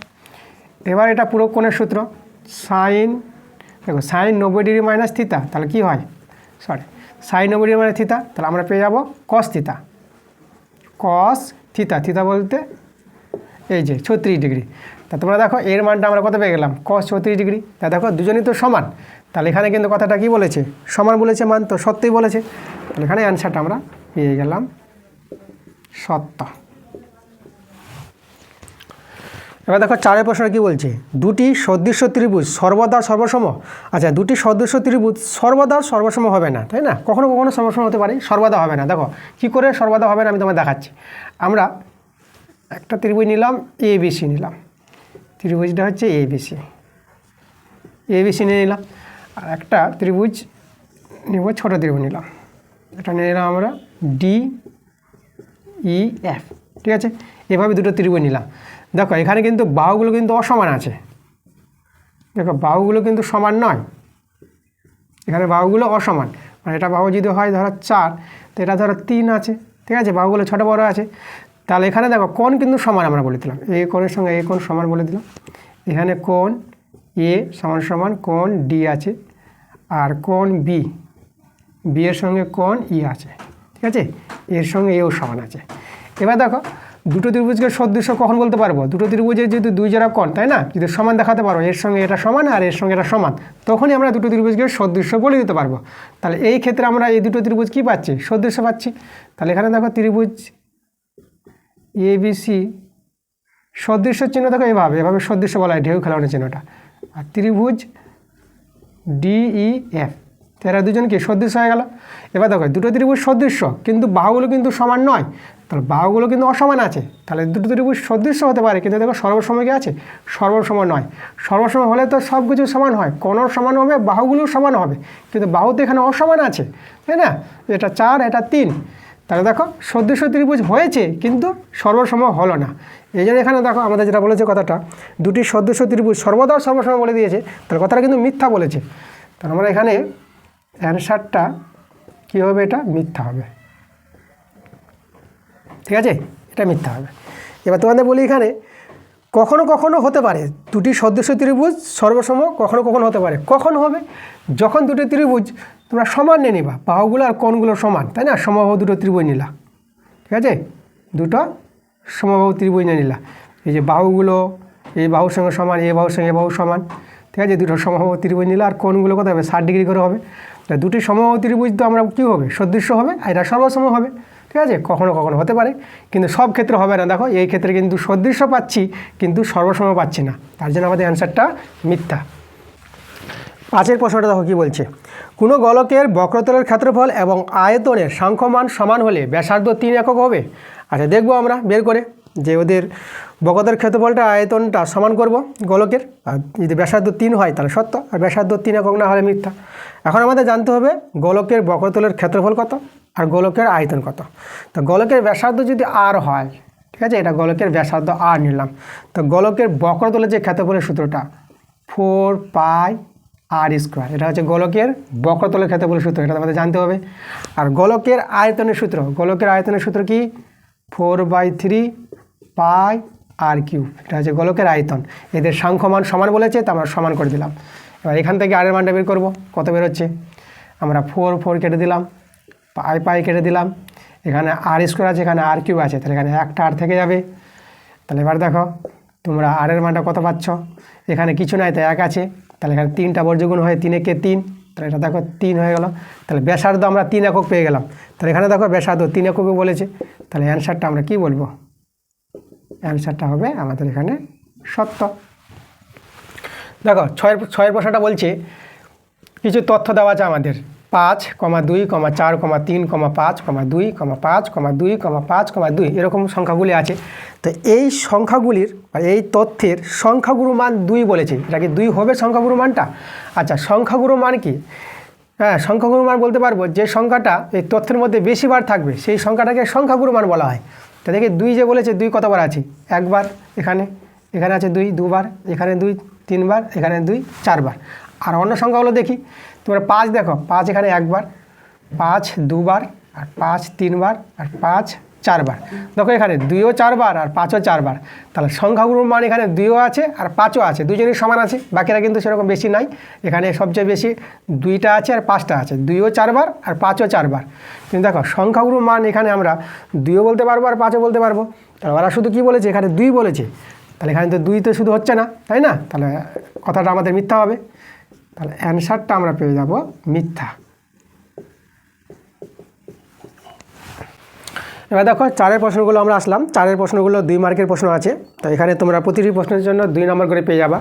এবার এটা পুরো কোণের সূত্র, সাইন, দেখো সাইন 90 ডিগ্রি মাইনাস থিতা, তাহলে কি হয়, সাইন 90 ডিগ্রি মাইনাস থিতা, তাহলে আমরা পেয়ে যাব কস থিতা, থিতা বলতে এই যে 36 ডিগ্রি। তা তোমরা দেখো এর মানটা আমরা কত পেয়ে গেলাম, cos 36 ডিগ্রি। তা দেখো দুজনই তো সমান, তাহলে এখানে কিন্তু কথাটা কি বলেছে, সমান বলেছে মান, তো সত্যই বলেছে, তাহলে এখানে অ্যান্সারটা আমরা পেয়ে গেলাম সত্য। এবার দেখো 4 প্রশ্ন কি বলছে, দুটি সদৃশ্য ত্রিভুজ সর্বদা সর্বসম। আচ্ছা, দুটি সদৃশ্য ত্রিভুজ সর্বদা সর্বসম হবে না, তাই না, কখনো কখনো সর্বসম হতে পারে, সর্বদা হবে না। দেখো কি করে সর্বদা হবে না আমি তোমায় দেখাচ্ছি। আমরা একটা ত্রিভুজ নিলাম, ABC নিলাম, ত্রিভুজটা হচ্ছে ABC নিয়ে নিলাম, আর একটা ত্রিভুজ নিব, ছোটো ত্রিভুজ নিলাম, এটা নিয়ে নিলাম আমরা DEF, ঠিক আছে, এভাবে দুটো ত্রিভুজ নিলাম। দেখো এখানে কিন্তু বাহুগুলো কিন্তু অসমান আছে, দেখো বাহুগুলো কিন্তু সমান নয়, এখানে বাহুগুলো অসমান, মানে এটা বাহু যদি হয় ধরো 4, তো এটা ধরো 3 আছে, ঠিক আছে, বাহুগুলো ছোটো বড়ো আছে। তাহলে এখানে দেখো কোণ কিন্তু সমান আমরা বলে দিলাম, এই কোণের সঙ্গে এই কোণ সমান বলে দিলাম, এখানে কোণ A সমান কোণ D আছে, আর কোণ B এর সঙ্গে কোণ E আছে, ঠিক আছে, এর সঙ্গে এও সমান আছে। এবার দেখো দুটো ত্রিভুজকে সদৃশ্য কখন বলতে পারবো, দুটো ত্রিভুজের যেহেতু দুই জোড়া কোণ, তাই না, যদি সমান দেখাতে পারো, এর সঙ্গে এটা সমান আর এর সঙ্গে এটা সমান, তখনই আমরা দুটো ত্রিভুজকে সদৃশ্য বলে দিতে পারবো। তাহলে এই ক্ষেত্রে আমরা এই দুটো ত্রিভুজ কী পাচ্ছি, সদৃশ্য পাচ্ছি। তাহলে এখানে দেখো ত্রিভুজ ABC সদৃশ্য চিহ্ন দেখো এভাবে সদৃশ্য বলা হয়, ঢেউ খেলানোর চিহ্নটা, আর ত্রিভুজ DEF, এরা দুজন কি সদৃশ্য হয়ে গেল। এবার দেখো দুটো ত্রিভুজ সদৃশ্য, কিন্তু বাহুগুলো কিন্তু সমান নয়, তাহলে বাহুগুলো কিন্তু অসমান আছে, তাহলে দুটো ত্রিভুজ সদৃশ্য হতে পারে, কিন্তু দেখো সর্বসম কি আছে, সর্বসম নয়। সর্বসম হলে তো সব কিছু সমান হয়, কোণও সমান হবে, বাহুগুলোও সমান হবে, কিন্তু বাহু তো এখানে অসমান আছে, তাই না, এটা 4 এটা 3, তাহলে দেখো সদৃশ্য ত্রিভুজ হয়েছে কিন্তু সর্বসম হলো না। এই জন্য এখানে দেখো আমাদের যেটা বলেছে কথাটা, দুটি সদৃশ্য ত্রিভুজ সর্বদা সর্বসম বলে দিয়েছে, তাহলে কথাটা কিন্তু মিথ্যা বলেছে। তাহলে আমরা এখানে অ্যান্সারটা কী হবে, এটা মিথ্যা হবে, ঠিক আছে, এটা মিথ্যা হবে। এবার তোমাদের বলি এখানে কখনো কখনো হতে পারে দুটি সদৃশ্য ত্রিভুজ সর্বসম, কখনো কখনো হতে পারে, কখন হবে, যখন দুটি ত্রিভুজ তোমরা সমান নিয়ে নিবা, বাহুগুলো আর কোণগুলো সমান, তাই না, সমবাহু দুটো ত্রিভুজ নিলা, ঠিক আছে, দুটো সমবাহু ত্রিভুজ নিয়ে নিলা, এই যে বাহুগুলো এই বাহুর সঙ্গে সমান, এই বাহুর সঙ্গে এই বাহু সমান, ঠিক আছে, দুটো সমবাহু ত্রিভুজ নিলা, আর কোণগুলো কত হবে, 60 ডিগ্রি করে হবে। তা দুটি সমবাহু ত্রিভুজ তো আমরা কী হবে, সদৃশ্য হবে, আর এটা সর্বসম হবে, ঠিক আছে, কখনো কখনো হতে পারে, কিন্তু সব ক্ষেত্রে হবে না। দেখো এই ক্ষেত্রে কিন্তু সদৃশ্য পাচ্ছি, কিন্তু সর্বসম পাচ্ছি না, তার জন্য আমাদের অ্যান্সারটা মিথ্যা। 5 প্রশ্নটা দেখো কী বলছে, কোনো গোলকের বক্রতলের ক্ষেত্রফল এবং আয়তনের সাংখ্যমান সমান হলে ব্যাসার্ধ 3 একক হবে। আচ্ছা দেখবো আমরা বের করে যে ওদের বক্রতলের ক্ষেত্রফলটা আয়তনটা সমান করব গোলকের, আর যদি ব্যাসার্ধ 3 হয় তাহলে সত্য, আর ব্যাসার্ধ 3 একক না হলে মিথ্যা। এখন আমাদের জানতে হবে গোলকের বক্রতলের ক্ষেত্রফল কত আর গোলকের আয়তন কত। তো গোলকের ব্যাসার্ধ যদি R হয়, ঠিক আছে, এটা গোলকের ব্যাসার্ধ R নিলাম, তো গোলকের বক্রতলের যে ক্ষেত্রফলের সূত্রটা 4πr², এটা হচ্ছে গোলকের বক্রতলের ক্ষেত্রফলের সূত্র, এটা আমাদের জানতে হবে। আর গোলকের আয়তনের সূত্র কি 4/3πr³, এটা হচ্ছে গোলকের আয়তন। এদের সাংখ্যমান সমান বলেছে, তো আমরা সমান করে দিলাম। এবার এখান থেকে আর এর মানটা বের করবো, কত বেরোচ্ছে, আমরা 4 কেটে দিলাম, পাই কেটে দিলাম, এখানে r² আছে, এখানে r³ আছে, তাহলে এখানে একটা আর থেকে যাবে। তাহলে এবার দেখো তোমরা আর এর মানটা কত পাচ্ছ, এখানে কিছু নাই, তাই 1 আছে, তাহলে এখানে 3টা বর্গগুণ হয়ে 3 একে 3, তাহলে এটা দেখো 3 হয়ে গেল। তাহলে ব্যাসার্ধ আমরা 3 একক পেয়ে গেলাম, তাহলে এখানে দেখো ব্যাসার্ধ 3 একক বলেছে, তাহলে অ্যান্সারটা আমরা কি বলবো, অ্যান্সারটা হবে আমাদের এখানে সত্য। দেখো ছয়ের প্রশ্নটা বলছে কিছু তথ্য দেওয়া আছে আমাদের 5,2,4,3,5,2,5,2,5,2 এরকম সংখ্যাগুলি আছে। তো এই সংখ্যাগুলির এই তথ্যের সংখ্যাগুরু মান 2 বলেছে। এটা কি 2 হবে সংখ্যাগুরু মানটা? আচ্ছা, সংখ্যাগুরু মান কি? হ্যাঁ, সংখ্যাগুরু মান বলতে পারবো যে সংখ্যাটা এই তথ্যের মধ্যে বেশিবার থাকবে সেই সংখ্যাটাকে সংখ্যাগুরু মান বলা হয়। তা দেখি 2 যে বলেছে 2 কতবার আছে? একবার, এখানে আছে 2 দুবার, এখানে 2 3বার, এখানে 2 4বার। আর অন্য সংখ্যাগুলো দেখি, তোমরা 5 দেখো, 5 এখানে একবার, 5 দুবার, আর 5 3বার, আর 5 4বার। দেখো এখানে 2ও 4বার আর 5ও 4বার। তাহলে সংখ্যাগুলোর মান এখানে 2ও আছে আর 5ও আছে, দুজনই সমান আছে, বাকিরা কিন্তু সেরকম বেশি নাই। এখানে সবচেয়ে বেশি 2টা আছে আর 5টা আছে, 2ও 4বার আর 5ও 4বার। কিন্তু দেখো সংখ্যাগুলোর মান এখানে আমরা 2ও বলতে পারবো আর 5ও বলতে পারবো। তাহলে ওরা শুধু কী বলেছে? এখানে 2 বলেছে। তাহলে এখানে তো 2 তো শুধু হচ্ছে না, তাই না? তাহলে কথাটা আমাদের মিথ্যা হবে। তাহলে অ্যান্সারটা আমরা পেয়ে যাব মিথ্যা। এবার দেখো 4-এর প্রশ্নগুলো আমরা আসলাম। 4-এর প্রশ্নগুলো 2 মার্কের প্রশ্ন আছে। তো এখানে তোমরা প্রতিটি প্রশ্নের জন্য 2 নম্বর করে পেয়ে যাবা।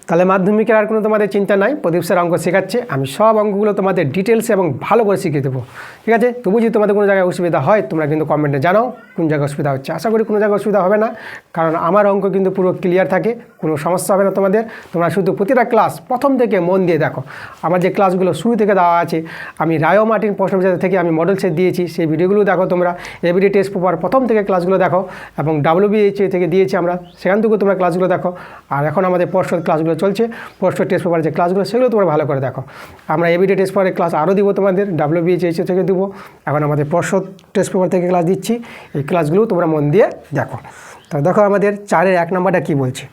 তাহলে মাধ্যমিকের আর কোনো তোমাদের চিন্তা নাই, প্রদীপ স্যার অঙ্ক শেখাচ্ছে। আমি সব অঙ্কগুলো তোমাদের ডিটেলস এবং ভালো করে শিখিয়ে দেবো, ঠিক আছে? তবু যদি তোমাদের কোনো জায়গায় অসুবিধা হয় তোমরা কিন্তু কমেন্টে জানাও কোন জায়গায় অসুবিধা হচ্ছে। আশা করি কোনো জায়গায় অসুবিধা হবে না, কারণ আমার অঙ্ক কিন্তু পুরো ক্লিয়ার থাকে, কোনো সমস্যা হবে না তোমাদের। তোমরা শুধু প্রতিটা ক্লাস প্রথম থেকে মন দিয়ে দেখো। আমার যে ক্লাসগুলো শুরু থেকে দেওয়া আছে, আমি রায়ো মার্টিন প্রশ্নবিচিত্র থেকে আমি মডেল সেট দিয়েছি, সেই ভিডিওগুলো দেখো তোমরা। এভরিডে টেস্ট পেপার প্রথম থেকে ক্লাসগুলো দেখো, এবং WBHA থেকে দিয়েছি আমরা, সেখান থেকেও তোমরা ক্লাসগুলো দেখো। আর এখন আমাদের পর্ষদ ক্লাসগুলো চলছে, পর্ষদ টেস্ট পেপারের যে ক্লাসগুলো সেগুলো তোমরা ভালো করে দেখো। আমরা এভরিডে টেস্ট পেপারের ক্লাস আরও দিব তোমাদের, WBHA থেকে দেবো। এখন আমাদের পর্ষদ টেস্ট পেপার থেকে ক্লাস দিচ্ছি, এই ক্লাসগুলো তোমরা মন দিয়ে দেখো। তো দেখো আমাদের 4-এর 1 নম্বরটা কী বলছে।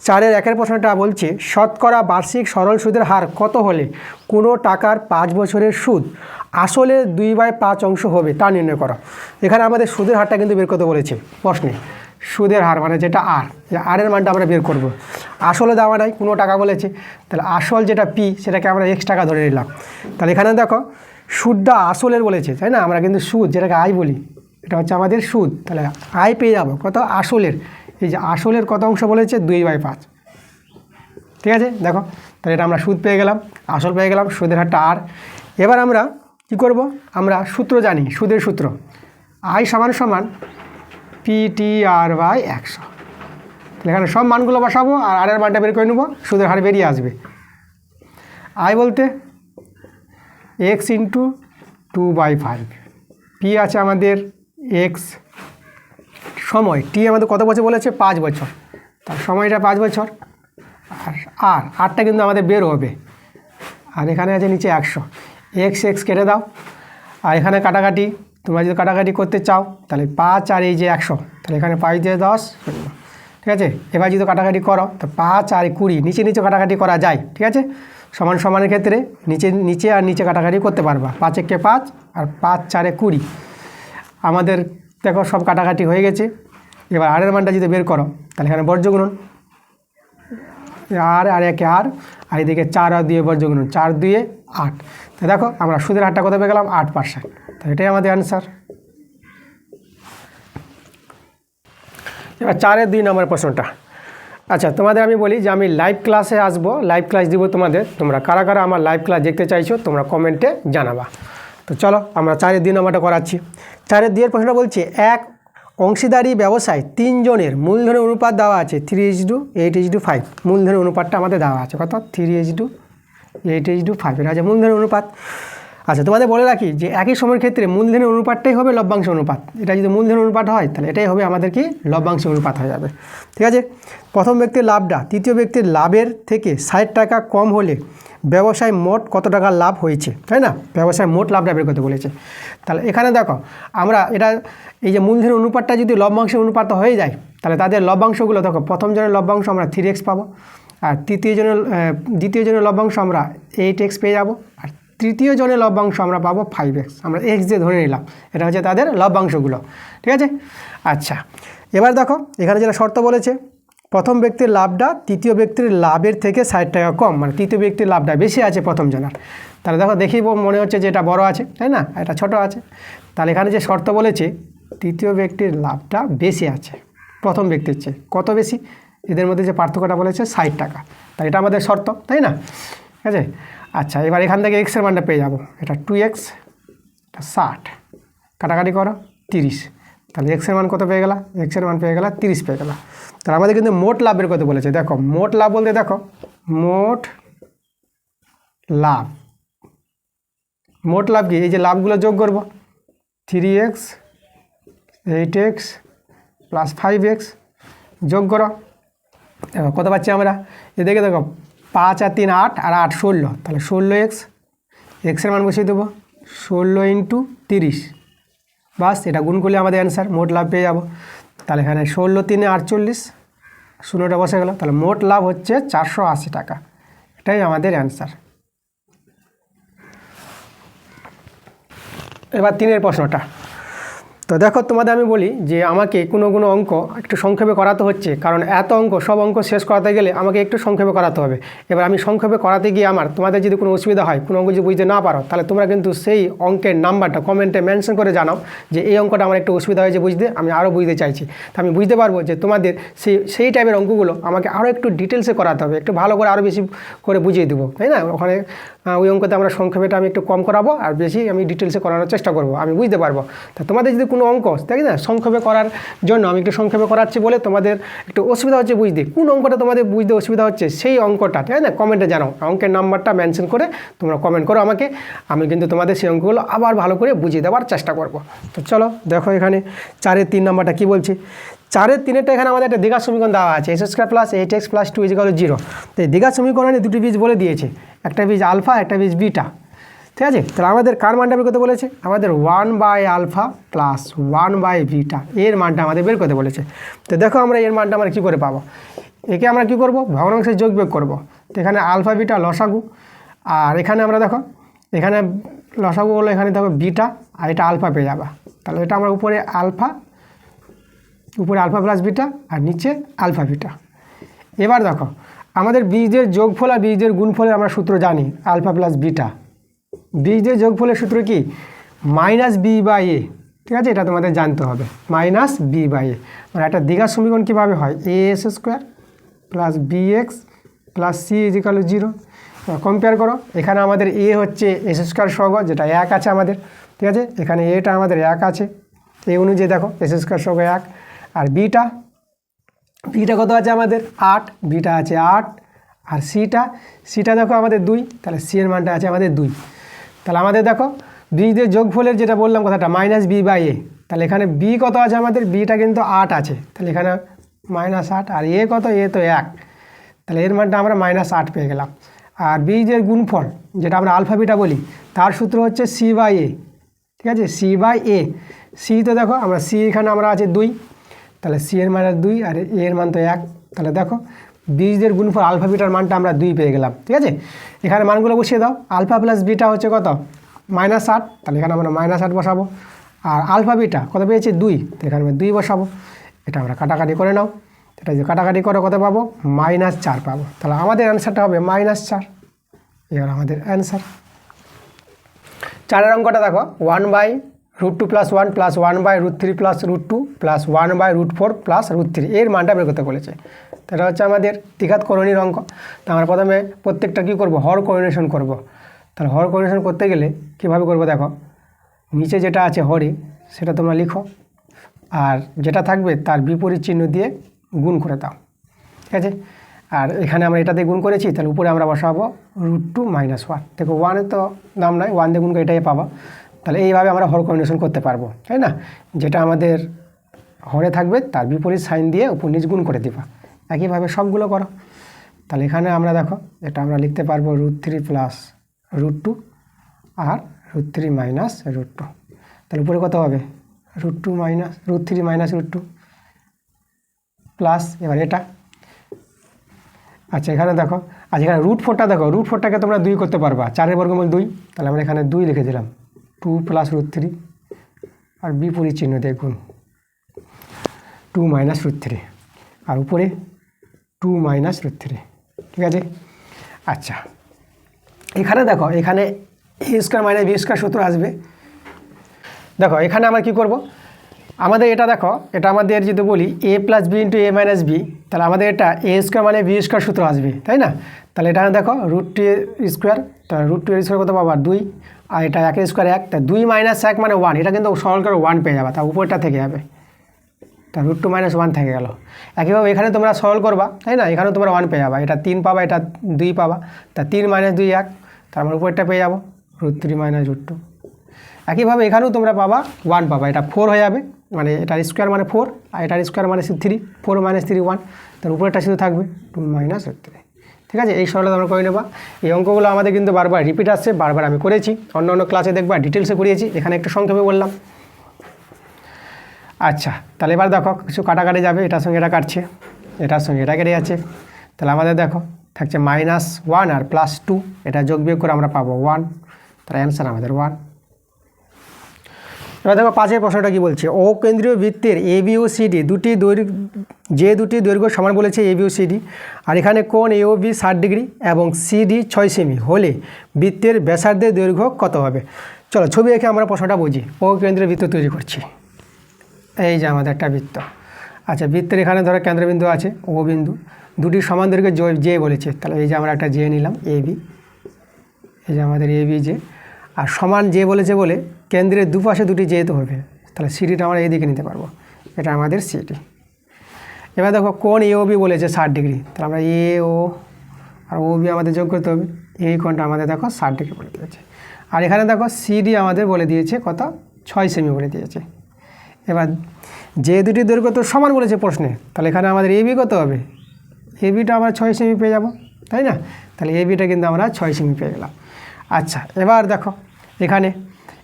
4-এর 1-এর প্রশ্নটা বলছে শতকরা বার্ষিক সরল সুদের হার কত হলে কোনো টাকার 5 বছরের সুদ আসলে 2/5 অংশ হবে তা নির্ণয় করো। এখানে আমাদের সুদের হারটা কিন্তু বের করতে বলেছে প্রশ্নে। সুদের হার মানে যেটা আরের মানটা আমরা বের করব। আসলে দেওয়া নাই, কোনো টাকা বলেছে, তাহলে আসল যেটা পি সেটাকে আমরা x টাকা ধরে নিলাম। তাহলে এখানে দেখো সুদটা আসলের বলেছে, তাই না? আমরা কিন্তু সুদ যেটাকে আয় বলি, এটা হচ্ছে আমাদের সুদ। তাহলে আয় পেয়ে যাবো কত? আসলের, এই যে আসলের কত অংশ বলেছে? 2/5, ঠিক আছে? দেখো তাহলে এটা আমরা সুদ পেয়ে গেলাম, আসল পেয়ে গেলাম, সুদের হারটা আর। এবার আমরা কি করব? আমরা সূত্র জানি, সুদের সূত্র আয় সমান সমান PTR/100। তাহলে এখানে সব মানগুলো বসাবো আর আরের মানটা বের করে নেব, সুদের হার বেরিয়ে আসবে। আয় বলতে x × 2/5, পি আছে আমাদের x, সময় টি আমাদের কত বছর বলেছে? 5 বছর, তার সময়টা 5 বছর, আর আরটা কিন্তু আমাদের বের হবে। আর এখানে আছে নিচে 100, x কেটে দাও। আর এখানে কাটাকাটি, তোমরা যদি কাটাকাটি করতে চাও তাহলে 5 আর এই যে 100, তাহলে এখানে 5 দিয়ে 10, ঠিক আছে? এবার যদি কাটাকাটি করো তো 5 আর 20, নিচে কাটাকাটি করা যায়, ঠিক আছে? সমান সমানের ক্ষেত্রে নিচে আর নিচে কাটাকাটি করতে পারবা। 5 × 5 আর 5 × 4 20। আমাদের দেখো সব কাটাকাটি হয়ে গেছে। এবার আরের মানটা যদি বের করো তাহলে এখানে বর্জ্য গুণন, আর 1 আর এদিকে 4 আর 2 বর্জ্য গুণন, 4 2 8। তো দেখো আমরা সুদের হারটা কত পেয়ে গেলাম? 8%। তো এটাই আমাদের অ্যান্সার। এবার 4-এর 2 নম্বর প্রশ্নটা। আচ্ছা, তোমাদের আমি বলি যে আমি লাইভ ক্লাসে আসবো, লাইভ ক্লাস দিব তোমাদের। তোমরা কারা কারা আমার লাইভ ক্লাস দেখতে চাইছো তোমরা কমেন্টে জানাবা। তো চলো আমরা 4-এর 2 নম্বরটা করাচ্ছি। 4-এর 2 প্রশ্নটা বলছে এক অংশীদারি ব্যবসায় 3 জনের মূলধনের অনুপাত দেওয়া আছে 3:8:5। মূলধনের অনুপাতটা আমাদের দেওয়া আছে কত? 3:8:5। এটা আছে মূলধনের অনুপাত। আচ্ছা, তোমাদের বলে রাখি যে একই সময়ের ক্ষেত্রে মূলধনের অনুপাতটাই হবে লভ্যাংশ অনুপাত। এটা যদি মূলধনের অনুপাত হয় তাহলে এটাই হবে আমাদের কি? লভ্যাংশ অনুপাত হয়ে যাবে, ঠিক আছে? প্রথম ব্যক্তির লাভটা তৃতীয় ব্যক্তির লাভের থেকে 60 টাকা কম হলে ব্যবসায় মোট কত টাকা লাভ হয়েছে, তাই না? ব্যবসায় মোট লাভটা বের করতে বলেছে। তাহলে এখানে দেখো আমরা এটা এই যে মূলধনের অনুপাতটা যদি লভ্যাংশের অনুপাত হয়ে যায় তাহলে তাদের লভ্যাংশগুলো দেখো, প্রথম জনের লভ্যাংশ আমরা 3x পাবো, আর দ্বিতীয় জনের লভ্যাংশ আমরা 8x পেয়ে যাবো, আর তৃতীয় জনের লভ্যাংশ আমরা পাবো 5x। আমরা x দিয়ে ধরে নিলাম, এটা হচ্ছে তাদের লভ্যাংশগুলো, ঠিক আছে? আচ্ছা, এবার দেখো এখানে যেটা শর্ত বলেছে প্রথম ব্যক্তির লাভটা তৃতীয় ব্যক্তির লাভের থেকে 60 টাকা কম, মানে তৃতীয় ব্যক্তির লাভটা বেশি আছে প্রথম জনের। তাহলে দেখো দেখেই মনে হচ্ছে যে এটা বড় আছে, তাই না? এটা ছোট আছে। তাহলে এখানে যে শর্ত বলেছে তৃতীয় ব্যক্তির লাভটা বেশি আছে, প্রথম ব্যক্তির চেয়ে কত বেশি, এদের মধ্যে যে পার্থক্যটা বলেছে 60 টাকা, তাই এটা আমাদের শর্ত, তাই না? ঠিক আছে। আচ্ছা, এবার এখান থেকে এক্সের মানটা পেয়ে যাব, এটা 2x, এটা 60, কাটাকাটি করো 30, তাহলে এক্সের মান কত পেয়ে গেলা, এক্সের মান পেয়ে গেলা 30 পেয়ে গেলা। তাহলে আমাদের কিন্তু মোট লাভ বের করতে বলেছে। দেখো মোট লাভ বলতে দেখো মোট লাভ, মোট লাভ কি, এই যে লাভগুলো যোগ করব, 3x 8x প্লাস 5x যোগ করো, দেখো কত পাচ্ছি আমরা, এদিকে দেখো 5 আর 3 8 আর 8 16, তাহলে 16x, এক্সের মান বসিয়ে দেবো 16 ইন্টু 30, বাস এটা গুণ করলে আমাদের অ্যান্সার মোট লাভ পেয়ে যাব। তাহলে এখানে 16 3 48, শূন্যটা বসে গেল, তাহলে মোট লাভ হচ্ছে 480 টাকা, এটাই আমাদের অ্যান্সার। এবার 3 প্রশ্নটা, তো দেখো তোমাদের আমি বলি যে আমাকে কোনো অঙ্ক একটু সংক্ষেপে করাতে হচ্ছে, কারণ এত অঙ্ক সব অঙ্ক শেষ করাতে গেলে আমাকে একটু সংক্ষেপে করাতে হবে। এবার আমি সংক্ষেপে করাতে গিয়ে তোমাদের যদি কোনো অসুবিধা হয়, কোনো অঙ্ক যদি বুঝতে না পারো, তাহলে তোমরা কিন্তু সেই অঙ্কের নাম্বারটা কমেন্টে মেনশন করে জানাও যে এই অঙ্কটা আমার একটু অসুবিধা হয়েছে বুঝতে, আমি আরও বুঝতে চাইছি। তা আমি বুঝতে পারবো যে তোমাদের সেই টাইপের অঙ্কগুলো আমাকে আরও একটু ডিটেলসে করাতে হবে, একটু ভালো করে আরও বেশি করে বুঝিয়ে দেবো, তাই না? ওখানে ওই অঙ্কতে আমরা সংক্ষেপেটা আমি একটু কম করাবো আর বেশি আমি ডিটেলসে করানোর চেষ্টা করবো, আমি বুঝতে পারবো। তা তোমাদের যদি কোনো অঙ্ক, তাই না, সংক্ষেপে করার জন্য আমি একটু সংক্ষেপে করাচ্ছি বলে তোমাদের একটু অসুবিধা হচ্ছে বুঝতে, কোন অঙ্কটা তোমাদের বুঝতে অসুবিধা হচ্ছে সেই অঙ্কটা, তাই না, কমেন্টে জানাও, অঙ্কের নাম্বারটা মেনশন করে তোমরা কমেন্ট করো আমাকে, আমি কিন্তু তোমাদের সেই অঙ্কগুলো আবার ভালো করে বুঝিয়ে দেওয়ার চেষ্টা করব। তো চলো দেখো এখানে 4-এর 3 নাম্বারটা কী বলছে। 4-এর 3-এরটা এখানে আমাদের একটা দ্বিঘাত সমীকরণ দেওয়া আছে, x² প্লাস 8x প্লাস 2 = 0। তো এই দ্বিঘাত সমীকরণে দুটি বীজ বলে দিয়েছে, একটা বীজ আলফা, একটা বীজ বিটা, ঠিক আছে। তাহলে আমাদের কার মানটা বের করতে বলেছে, আমাদের 1/α প্লাস 1/β এর মানটা আমাদের বের করতে বলেছে। তো দেখো আমরা এর মানটা আমরা কী করে পাবো, একে আমরা কী করব, ভগ্নাংশের যোগ বিয়োগ করবো। তো এখানে আলফা বিটা লসাগু, আর এখানে আমরা দেখো এখানে লসাগু হলো, এখানে দেখো বিটা আর এটা আলফা পেয়ে যাবা। তাহলে এটা আমরা উপরে আলফা প্লাস বিটা আর নিচে আলফা বিটা। এবার দেখো আমাদের বীজের যোগফল আর বীজের গুণফলের আমরা সূত্র জানি, আলফা প্লাস বিটা। বীজের যোগফলের সূত্র কি, -b/a, ঠিক আছে, এটা তোমাদের জানতে হবে, -b/a। মানে একটা দ্বিঘাত সমীকরণ কীভাবে হয়, ax² plus bx plus c = 0। Compare করো, এখানে আমাদের a হচ্ছে s² সহগ, যেটা 1 আছে আমাদের, ঠিক আছে, এখানে এটা আমাদের 1 আছে, এই অনুযায়ী দেখো s² সহগ 1, আর বিটা কত আছে আমাদের 8, বিটা আছে 8, আর সিটা দেখো আমাদের 2, তাহলে সি এর মানটা আছে আমাদের 2। তাহলে আমাদের দেখো বীজের যোগফলের যেটা বললাম কথাটা -b/a, তাহলে এখানে বি কত আছে আমাদের, বিটা কিন্তু 8 আছে, তাহলে এখানে -8, আর এ কত, এ তো 1, তাহলে এর মানটা আমরা -8 পেয়ে গেলাম। আর বীজের গুণফল যেটা আমরা আলফা বিটা বলি, তার সূত্র হচ্ছে c/a, ঠিক আছে, c/a। সি তো দেখো আমরা সি এখানে আমরা আছে 2, তাহলে সি এর মান 2 আর এ এর মান তো 1, তাহলে দেখো বীজের গুণফল আলফা বিটার মানটা আমরা 2 পেয়ে গেলাম, ঠিক আছে। এখানে মানগুলো বসিয়ে দাও, আলফা প্লাস বিটা হচ্ছে কত, -8, তাহলে এখানে আমরা -8 বসাবো, আর আলফা বিটা কত পেয়েছি 2, তো এখানে আমরা 2 বসাবো। এটা আমরা কাটাকাটি করে নাও, এটা যে কাটাকাটি করে কত পাবো, -4 পাবো। তাহলে আমাদের অ্যান্সারটা হবে -4, এবার আমাদের অ্যান্সার। 4-এর অঙ্কটা দেখো 1/√2 + 1 প্লাস 1/√3 প্লাস √2 প্লাস 1/√4 প্লাস √3 এর মানটা বের করতে বলেছে। এটা হচ্ছে আমাদের দ্বিঘাত করণীর অঙ্ক। তো আমরা প্রথমে প্রত্যেকটা কী করবো, হর কোঅর্ডিনেশন করব। তাহলে হর কোঅর্ডিনেশন করতে গেলে কীভাবে করবো, দেখো নিচে যেটা আছে হরে সেটা তোমরা লিখো, আর যেটা থাকবে তার বিপরীত চিহ্ন দিয়ে গুণ করে দাও, ঠিক আছে। আর এখানে আমরা এটা দিয়ে গুণ করেছি, তাহলে উপরে আমরা বসাবো √2 - 1। দেখো 1-এর তো দাম নয়, 1 দিয়ে গুণ করে এটাই পাবো। তাহলে এইভাবে আমরা হর কোঅর্ডিনেশন করতে পারবো, তাই না, যেটা আমাদের হরে থাকবে তার বিপরীত সাইন দিয়ে উপর নিচ গুণ করে দিবা। একইভাবে সবগুলো করো। তাহলে এখানে আমরা দেখো এটা আমরা লিখতে পারবো √3 প্লাস √2 আর √3 মাইনাস √2। তাহলে উপরে কত হবে, √3 মাইনাস √2 প্লাস, এবার এটা, আচ্ছা এখানে দেখো, আচ্ছা এখানে √4টা দেখো, √4টাকে তোমরা 2 করতে পারবা, 4-এর বর্গমূল 2, তাহলে আমরা এখানে 2 লিখে দিলাম, 2 প্লাস √3 আর বিপরীত চিহ্ন দিয়ে গুণ 2 মাইনাস √3, আর উপরে 2 মাইনাস √3, ঠিক আছে। আচ্ছা এখানে দেখো, এখানে a² - b² সূত্র আসবে। দেখো এখানে আমরা কি করব, আমাদের এটা দেখো, এটা আমাদের যদি বলি a plus B into A minus B, তাহলে আমাদের এটা এ স্কোয়ার মানে বি স্কোয়ার সূত্র আসবে, তাই না? তাহলে এটা দেখো রুট টু স্কোয়ার, তাহলে রুট টু স্কোয়ার কত পাবো 2, আর এটা 1 স্কোয়ার 1, তা 2 মাইনাস 1 মানে 1, এটা কিন্তু সরল করে 1 পেয়ে যাবে, তার উপরটা থেকে যাবে, তা রুট টু মাইনাস 1 থেকে গেল। একইভাবে এখানে তোমরা সরল করবা, তাই না? এখানেও তোমরা 1 পেয়ে যাবা, এটা 3 পাবা, এটা 2 পাবা, তা 3 মাইনাস 2 1, তার মানে উপরটা পেয়ে যাবো রুট 3 মাইনাস রুট 2। একইভাবে এখানেও তোমরা পাবা 1 পাবা, এটা 4 হয়ে যাবে, মানে এটার স্কোয়ার মানে 4, আর এটার স্কোয়ার মানে 3, 4 মাইনাস 3 1, তার উপরেটা শুধু থাকবে 2 মাইনাস রুট 3। ঠিক আছে, এই সরলতা আমরা করে নেবা। এই অঙ্কগুলো আমাদের কিন্তু বারবার রিপিট আসছে, বারবার আমি করেছি, অন্য অন্য ক্লাসে দেখবা ডিটেলসে করিয়েছি, এখানে একটু সংক্ষেপে বললাম। আচ্ছা, তাহলে এবার দেখো কিছু কাটাকাটি যাবে, এটার সঙ্গে এটা কাটছে, এটার সঙ্গে এটা কেটে যাচ্ছে, তাহলে আমাদের দেখো থাকছে -1 আর +2, এটা যোগ বিয়োগ করে আমরা পাবো 1, তাহলে অ্যান্সার আমাদের 1। এবার দেখো 5 প্রশ্নটা কি বলছে, ও কেন্দ্রীয় বৃত্তের এ বি ও সিডি দুটি দৈর্ঘ্য সমান বলেছে এ বি ও সিডি, আর এখানে কোণ এ ও বি 60 ডিগ্রি এবং সিডি 6 সেমি হলে বৃত্তের ব্যাসার্ধের দৈর্ঘ্য কত হবে? চলো ছবি এঁকে আমরা প্রশ্নটা বুঝি। ও কেন্দ্রীয় বৃত্ত তৈরি করছি, এই যে আমাদের একটা বৃত্ত। আচ্ছা, বৃত্তের এখানে ধরো কেন্দ্রবিন্দু আছে ও বিন্দু, দুটি সমান দৈর্ঘ্যে জে বলেছে, তাহলে এই যে আমরা একটা জে নিলাম এ বি, এই যে আমাদের এ বি জে, আর সমান জে বলেছে বলে কেন্দ্রের দুপাশে দুটি জে তো হবে, তাহলে সিডিটা আমরা এইদিকে নিতে পারবো, এটা আমাদের সিডি। এবার দেখো কোণ এ ও বি বলেছে 60 ডিগ্রি, তাহলে আমরা এ ও আর ও বি আমাদের যোগ করতে হবে, এই কোণটা আমাদের দেখো 60 ডিগ্রি বলে দিয়েছে, আর এখানে দেখো সিডি আমাদের বলে দিয়েছে কত 6 সেমি বলে দিয়েছে। এবার যে দুটি দৈর্ঘ্য তো সমান বলেছে প্রশ্নে, তাহলে এখানে আমাদের এ বি কত হবে, এ বিটা আমরা 6 সেমি পেয়ে যাব, তাই না? তাহলে এ বিটা কিন্তু আমরা 6 সেমি পেয়ে গেলাম। আচ্ছা, এবার দেখো এখানে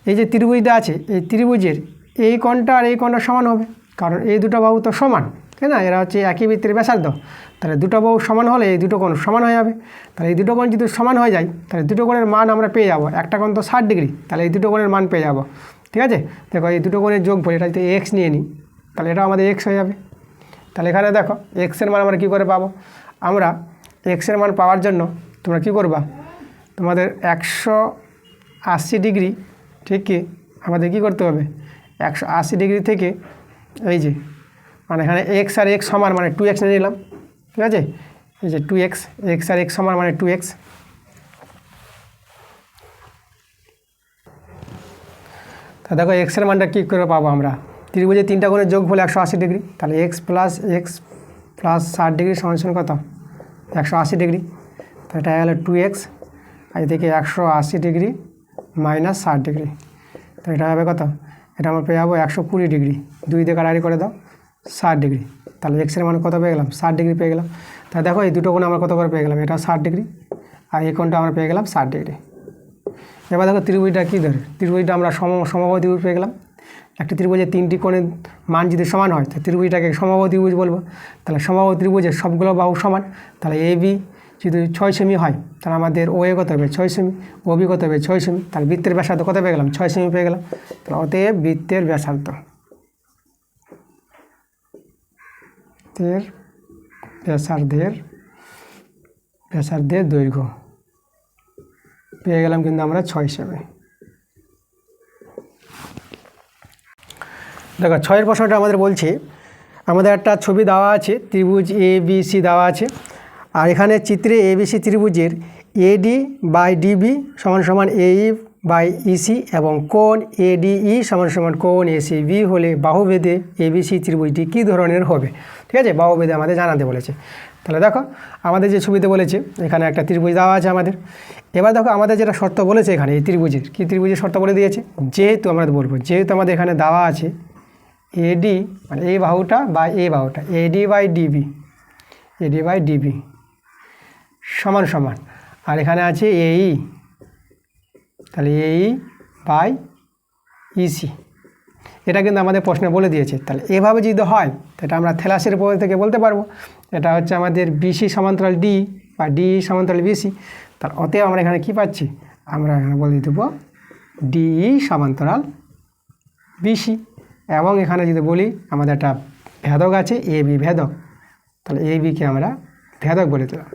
এই যে ত্রিভুজটা আছে, এই ত্রিভুজের এই কোণটা আর এই কোণটা সমান হবে, কারণ এই দুটো বাহু তো সমান, তাই না? এরা হচ্ছে একই বৃত্তের ব্যাসার্ধ, তাহলে দুটো বাহু সমান হলে এই দুটো কোণ সমান হয়ে যাবে। তাহলে এই দুটো কোণ যদি সমান হয়ে যায়, তাহলে দুটো কোণের মান আমরা পেয়ে যাব, একটা কোণ তো 60 ডিগ্রি, তাহলে এই দুটো কোণের মান পেয়ে যাব। ঠিক আছে, দেখো এই দুটো কোণের যোগফল, এটা যদি এক্স নিয়ে নিই, তাহলে এটা আমাদের এক্স হয়ে যাবে। তাহলে এখানে দেখো এক্সের মান আমরা কী করে পাবো, আমরা এক্সের মান পাওয়ার জন্য তোমরা কী করবা, তোমাদের 180 ডিগ্রি থেকে আমাদের কী করতে হবে, 180 ডিগ্রি থেকে এই যে মানে এখানে এক্স আর এক্স সমান মানে 2x নিয়ে নিলাম, ঠিক আছে? এই যে 2x, এক্স আর এক্স সমান মানে 2x। তা দেখো এক্সের মানটা কী করে পাবো আমরা, ত্রিভুজে 3টা কোণের যোগফল 180 ডিগ্রি, তাহলে x প্লাস 60 ডিগ্রি সমান কত 180 ডিগ্রি, তো এটা গেলো 2x, আর এদিকে 180 ডিগ্রি মাইনাস 60 ডিগ্রি, তো এটা হবে কত, এটা আমরা পেয়ে যাবো 120 ডিগ্রি, 2 দিয়ে কাটাকাটি করে দাও 60 ডিগ্রি, তাহলে এক্সের মান কত পেয়ে গেলাম 60 ডিগ্রি পেয়ে গেলাম। তা দেখো এই দুটো কোণ আমরা কত করে পেয়ে গেলাম, এটা 60 ডিগ্রি আর এই কোণটা আমরা পেয়ে গেলাম 60 ডিগ্রি। এবার দেখো ত্রিভুজটা কী ধরে, ত্রিভুজটা আমরা সমবাহু ত্রিভুজ পেয়ে গেলাম। একটা ত্রিভুজে 3টি কোণের মান যদি সমান হয়, তো ত্রিভুজটাকে সমবাহু ত্রিভুজ বলবো। তাহলে সমবাহু ত্রিভুজের সবগুলো বাহু সমান, তাহলে এ বি যদি 6 সেমি হয়, তাহলে আমাদের ও এ কত হবে 6 সেমি, ও বি কত হবে 6 সেমি, তাহলে বৃত্তের ব্যাসার্ধ কত পেয়ে গেলাম 6 সেমি পেয়ে গেলাম। তাহলে অতএব বৃত্তের ব্যাসার্ধের দৈর্ঘ্য পেয়ে গেলাম কিন্তু আমরা 6 সেমি। দেখো 6 প্রশ্নটা আমাদের বলছে, আমাদের একটা ছবি দেওয়া আছে, ত্রিভুজ এ বি সি দেওয়া আছে, আর এখানে চিত্রে এ বি সি ত্রিভুজের এডি বাই ডিবি সমান সমান এই বাই ইসি এবং কোণ এডিই সমান সমান কোণ এসিবি হলে বাহুভেদে এবিসি ত্রিভুজটি কী ধরনের হবে। ঠিক আছে, বাহুভেদে আমাদের জানাতে বলেছে। তাহলে দেখো আমাদের যে ছবিতে বলেছে এখানে একটা ত্রিভুজ দেওয়া আছে আমাদের। এবার দেখো আমাদের যেটা শর্ত বলেছে এখানে এই ত্রিভুজের, কী ত্রিভুজের শর্ত বলে দিয়েছে, যেহেতু আমরা বলবো যেহেতু আমাদের এখানে দেওয়া আছে এডি মানে এই বাহুটা বা এই বাহুটা এডি বাই ডিবি সমান সমান, আর এখানে আছে এই, তাহলে এই বাই ইসি, এটা কিন্তু আমাদের প্রশ্নে বলে দিয়েছে। তাহলে এভাবে যদি হয় তো এটা আমরা থ্যালাসের উপর থেকে বলতে পারবো এটা হচ্ছে আমাদের বিসি সমান্তরাল ডি বা ডি সমান্তরাল বিসি। তার অতএব আমরা এখানে কী পাচ্ছি, আমরা এখানে বলে দেবো ডিই সমান্তরাল বিসি, এবং এখানে যদি বলি আমাদের একটা ভেদক আছে এ বি ভেদক, তাহলে এ বিকে আমরা ভেদক বলে দিলাম।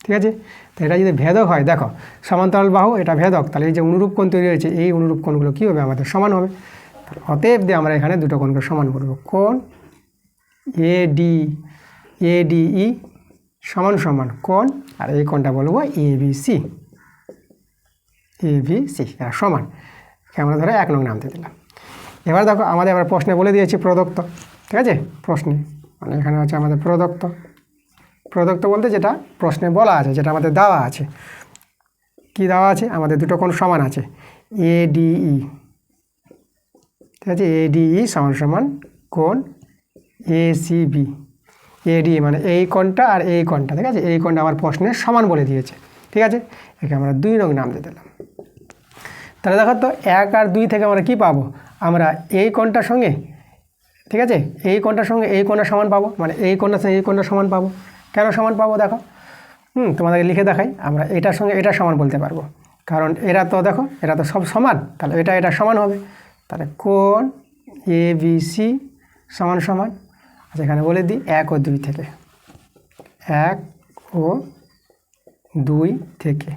ঠিক আছে, তো এটা যদি ভেদক হয়, দেখো সমান্তরাল বাহু এটা ভেদক, তাহলে এই যে অনুরূপ কোণ তৈরি হয়েছে এই অনুরূপ কোণগুলো কী হবে আমাদের সমান হবে। অতএব দিয়ে আমরা এখানে দুটো কোণকে সমান করব। কোণ ADE সমান সমান কোণ, আর এই কোণটা বলবো ABC এরা সমান। আমরা ধরো 1 নং নাম দিয়ে দিলাম। এবার দেখো আমাদের আবার প্রশ্নে বলে দিয়েছি প্রদত্ত, ঠিক আছে, প্রশ্নে মানে এখানে হচ্ছে আমাদের প্রদত্ত বলতে যেটা প্রশ্নে বলা আছে, যেটা আমাদের দেওয়া আছে। কি দেওয়া আছে? আমাদের দুটো কোণ সমান আছে, ADE, ঠিক আছে, ADE সমান সমান কোণ ACB। ADE মানে এই কোণটা আর এই কোণটা, ঠিক আছে, এই কোণটা আমার প্রশ্নে সমান বলে দিয়েছে, ঠিক আছে। একে আমরা 2 নং নাম দিয়ে দিলাম। তাহলে দেখো তো 1 আর 2 থেকে আমরা কি পাবো? আমরা এই কোণটার সঙ্গে, ঠিক আছে, এই কোণটার সঙ্গে এই কোণটা সমান পাবো, মানে এই কোণটার সঙ্গে এই কোণটা সমান পাবো। কেন সমান পাবো দেখো, তোমাদেরকে লিখে দেখাই। আমরা এটার সঙ্গে এটা সমান বলতে পারবো, কারণ এরা তো দেখো এরা তো সব সমান, তাহলে এটা সমান হবে। তাহলে কোণ ABC সমান সমান, আচ্ছা এখানে বলে দিই 1 ও 2 থেকে, 1 ও 2 থেকে,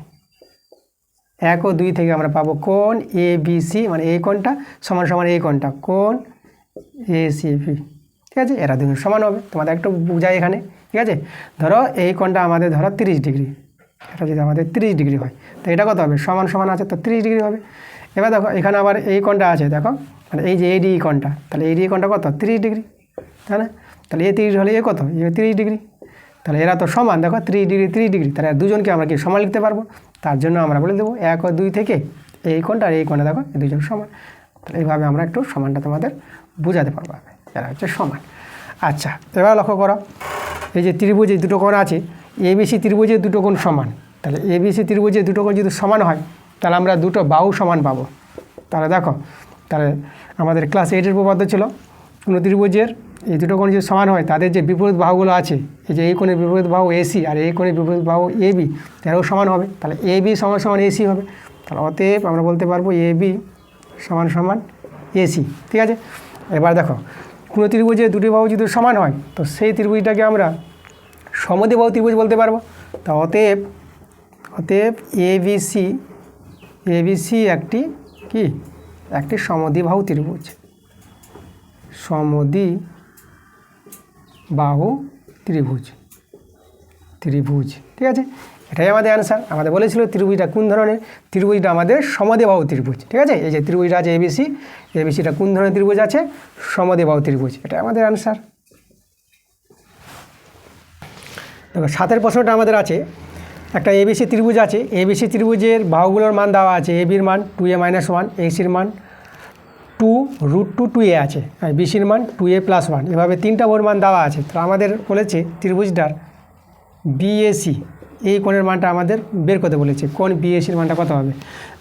1 ও 2 থেকে আমরা পাবো কোণ ABC, মানে এই কোণটা সমান সমান এই কোণটা কোণ ACB, ঠিক আছে। এরা দুজন সমান হবে, তোমাদের একটু বুঝাই এখানে, ঠিক আছে। ধরো এই কোণটা আমাদের ধরো 30 ডিগ্রি, এটা যদি আমাদের 30 ডিগ্রি হয়, তো এটা কত হবে? সমান সমান আছে তো 30 ডিগ্রি হবে। এবার দেখো এখানে আবার এই কোণটা আছে, দেখো মানে এই যে ADE কোণটা, তাহলে ADE কোণটা কত? 30 ডিগ্রি, তাই না? তাহলে 30 হলে কত? 30 ডিগ্রি। তাহলে এরা তো সমান, দেখো 30 ডিগ্রি 30 ডিগ্রি, তাহলে দুজনকে আমরা কি সমান লিখতে পারবো? তার জন্য আমরা বলে দেবো 1 ও 2 থেকে এই কোণটা আর এই কোণটা দেখো এই দুজন সমান। তাহলে এইভাবে আমরা একটু সমানটা তোমাদের বোঝাতে পারবো, এরা হচ্ছে সমান। আচ্ছা এবার লক্ষ্য করো, এই যে ত্রিভুজে দুটো কোণ আছে, ABC ত্রিভুজের দুটো কোণ সমান। তাহলে ABC ত্রিভুজের দুটো কোণ যদি সমান হয়, তাহলে আমরা দুটো বাহু সমান পাবো। তাহলে দেখো, তাহলে আমাদের ক্লাস 8-এর উপপাদ্য ছিল কোনো ত্রিভুজের এই দুটো কোণ যদি সমান হয়, তাদের যে বিপরীত বাহুগুলো আছে, এই যে এই কোণের বিপরীত বাহু AC আর এই কোণের বিপরীত বাহু AB, তারাও সমান হবে। তাহলে AB সমান সমান AC হবে। তাহলে অতএব আমরা বলতে পারবো AB সমান সমান AC, ঠিক আছে। এবার দেখো কোনো ত্রিভুজের দুটি বাহু যদি সমান হয়, তো সেই ত্রিভুজটাকে আমরা সমদ্বিবাহু ত্রিভুজ বলতে পারবো। তা অতএব ABC একটি কি? একটি সমদ্বিবাহু ত্রিভুজ, সমদ্বিবাহু ত্রিভুজ, ঠিক আছে। এটাই আমাদের অ্যান্সার। আমাদের বলেছিল ত্রিভুজটা কোন ধরনের? ত্রিভুজটা আমাদের সমদ্বিবাহু ত্রিভুজ, ঠিক আছে। এই যে ত্রিভুজটা আছে ABCটা কোন ধরনের ত্রিভুজ আছে? সমদ্বিবাহু ত্রিভুজ, এটা আমাদের অ্যান্সার। দেখো 7-এর প্রশ্নটা আমাদের আছে, একটা ABC ত্রিভুজ আছে, ABC ত্রিভুজের বাহুগুলোর মান দেওয়া আছে, ABর মান 2a-1, ACর মান 2√2 2a আছে, আর BCর মান 2a+1, এভাবে 3টা বাহুর মান দেওয়া আছে। তো আমাদের বলেছে ত্রিভুজটার BAC এই কোণের মানটা আমাদের বের করতে বলেছে, কোণ BACর মানটা কত হবে।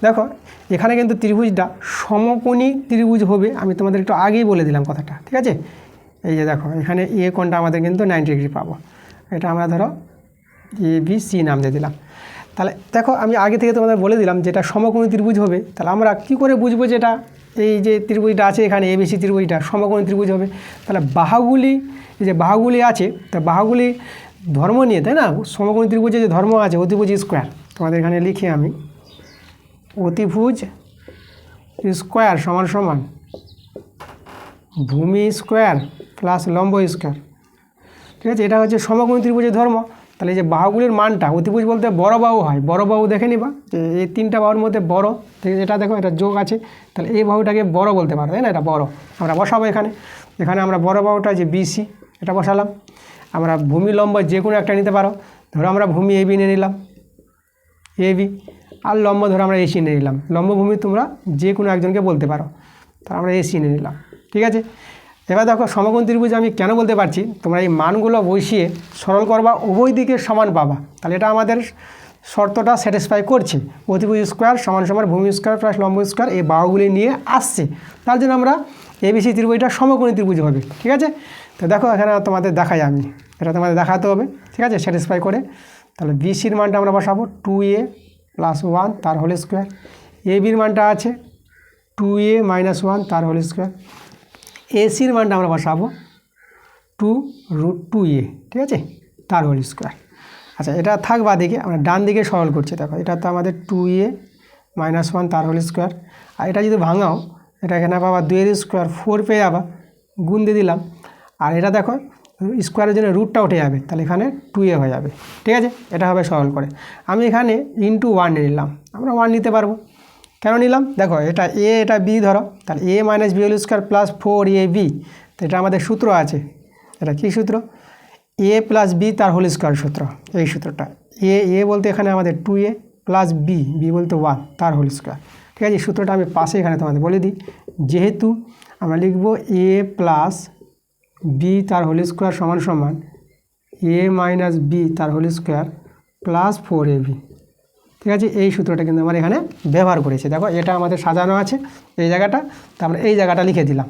দেখো এখানে কিন্তু ত্রিভুজটা সমকোণী ত্রিভুজ হবে, আমি তোমাদের একটু আগেই বলে দিলাম কথাটা, ঠিক আছে। এই যে দেখো এখানে এ কোণটা আমাদের কিন্তু 90 ডিগ্রি পাবো, এটা আমরা ধরো ABC নাম দিয়ে দিলাম। তাহলে দেখো আমি আগে থেকে তোমাদের বলে দিলাম যেটা সমকোণী ত্রিভুজ হবে। তাহলে আমরা কি করে বুঝবো যেটা এই যে ত্রিভুজটা আছে এখানে ABC ত্রিভুজটা সমকোণী ত্রিভুজ হবে? তাহলে বাহুগুলি, এই যে বাহুগুলি আছে, তা বাহুগুলি ধর্ম নিয়ে, তাই না? সমকোণী ত্রিভুজে যে ধর্ম আছে অতিভুজ স্কোয়ার, তোমাদের এখানে লিখি আমি, অতিভুজ স্কোয়ার সমান সমান ভূমি স্কোয়ার প্লাস লম্ব স্কোয়ার, ঠিক আছে। এটা হচ্ছে সমকোণী ত্রিভুজের ধর্ম। তাহলে এই যে বাহুগুলির মানটা, অতিভুজ বলতে বড় বাহু হয়, বড় বাহু দেখে নিবা যে এই 3টা বাহুর মধ্যে বড়, এটা দেখো এটা যোগ আছে, তাহলে এই বাহুটাকে বড় বলতে পারো, তাই না? এটা বড় আমরা বসাবো এখানে আমরা বড় বাহুটা যে BC এটা বসালাম। আমরা ভূমি লম্ব যে কোনো একটা নিতে পারো, ধরো আমরা ভূমি AB নিয়ে নিলাম, AB, আর লম্ব ধরো আমরা AC নিয়ে নিলাম। লম্ব ভূমি তোমরা যে কোনো একজনকে বলতে পারো, তাহলে আমরা AC নিয়ে নিলাম, ঠিক আছে। এবার দেখো সমকোণ ত্রিভুজ আমি কেন বলতে পারছি, তোমরা এই মানগুলো বসিয়ে সরল করবা, উভয় দিকে সমান পাবা। তাহলে এটা আমাদের শর্তটা স্যাটিসফাই করছে, অতিভুজ স্কোয়ার সমান সমান ভূমি স্কোয়ার প্লাস লম্ব স্কোয়ার, এই বাহুগুলি নিয়ে আসছে, তার জন্য আমরা ABC ত্রিভুজটা সমকোণী ত্রিভুজ হবে, ঠিক আছে। তো দেখো এখানে তোমাদের দেখাই, আমি এটা তোমাদের দেখাতে হবে, ঠিক আছে, স্যাটিসফাই করে। তাহলে BCর মানটা আমরা বসাবো 2a+1 তার হোল স্কোয়ার, ABর মানটা আছে 2a-1 তার হোল স্কোয়ার, ACর মানটা আমরা বসাবো 2√2a, ঠিক আছে, তার হোল স্কোয়ার। আচ্ছা এটা থাক বাদিকে, আমরা ডান দিকে সরল করছি। দেখো এটা তো আমাদের 2a-1 তার হোল স্কোয়ার, আর এটা যদি ভাঙাও এটা এখানে পাবা 2 স্কোয়ার 4 পেয়ে যাবা, গুণ দিয়ে দিলাম। আর এটা দেখো স্কোয়ারের জন্য রুটটা উঠে যাবে, তাহলে এখানে 2a হয়ে যাবে। ঠিক আছে, এটা হবে সরল করে। আমি এখানে ইন্টু 1 নিয়ে নিলাম, আমরা 1 নিতে পারবো। কেন নিলাম দেখো, এটা a এটা b ধরো, তাহলে a minus B whole square plus 4ab। তো এটা আমাদের সূত্র আছে, এটা কী সূত্র? a প্লাস বি তার হোল স্কোয়ার সূত্র, এই সূত্রটা। এ বলতে এখানে আমাদের 2a প্লাস বি বলতে 1 তার হোল স্কোয়ার। ঠিক আছে, এই সূত্রটা আমি পাশে এখানে তোমাদের বলে দিই। যেহেতু আমরা লিখব a প্লাস বি তার হোল স্কোয়ার সমান সমান a মাইনাস বি তার হোল স্কোয়ার প্লাস 4ab। ঠিক আছে, এই সূত্রটা কিন্তু আমরা এখানে ব্যবহার করেছি। দেখো এটা আমাদের সাজানো আছে এই জায়গাটা, তো আমরা এই জায়গাটা লিখে দিলাম।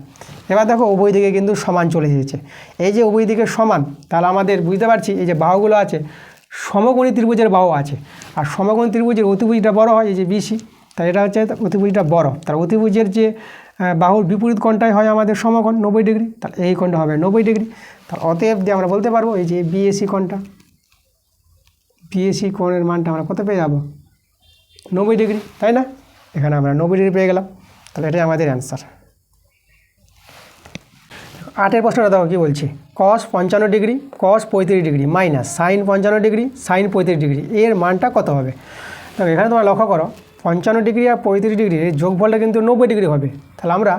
এবার দেখো উভয় দিকে কিন্তু সমান চলে এসেছে। এই যে উভয় দিকে সমান, তাহলে আমাদের বুঝতে পারছি এই যে বাহুগুলো আছে সমকোণী ত্রিভুজের বাহু আছে, আর সমকোণী ত্রিভুজের অতিভুজটা বড় হয়, এই যে বিসি, তাই এটা হচ্ছে অতিভুজটা বড়। তার অতিভুজের যে বাহুর বিপরীত কোণটাই হয় আমাদের সমকোণ 90 ডিগ্রি, তাহলে এই কোণটা হবে 90 ডিগ্রি। তাহলে অতএব দিয়ে আমরা বলতে পারবো এই যে বিএসি কোণটা, বিএসি কোণের মানটা আমরা কত পেয়ে যাবো? 90 ডিগ্রি, তাই না? এখানে আমরা 90 ডিগ্রি পেয়ে গেলাম, তাহলে এটাই আমাদের অ্যান্সার। 8 প্রশ্নটা দেখো কী বলছি, cos 55 degree cos 35 degree minus sine 55 degree sine 35 degree, এর মানটা কত হবে? দেখো এখানে তোমরা লক্ষ্য করো 55 ডিগ্রি আর 35 ডিগ্রির যোগফলটা কিন্তু 90 ডিগ্রি হবে। তাহলে আমরা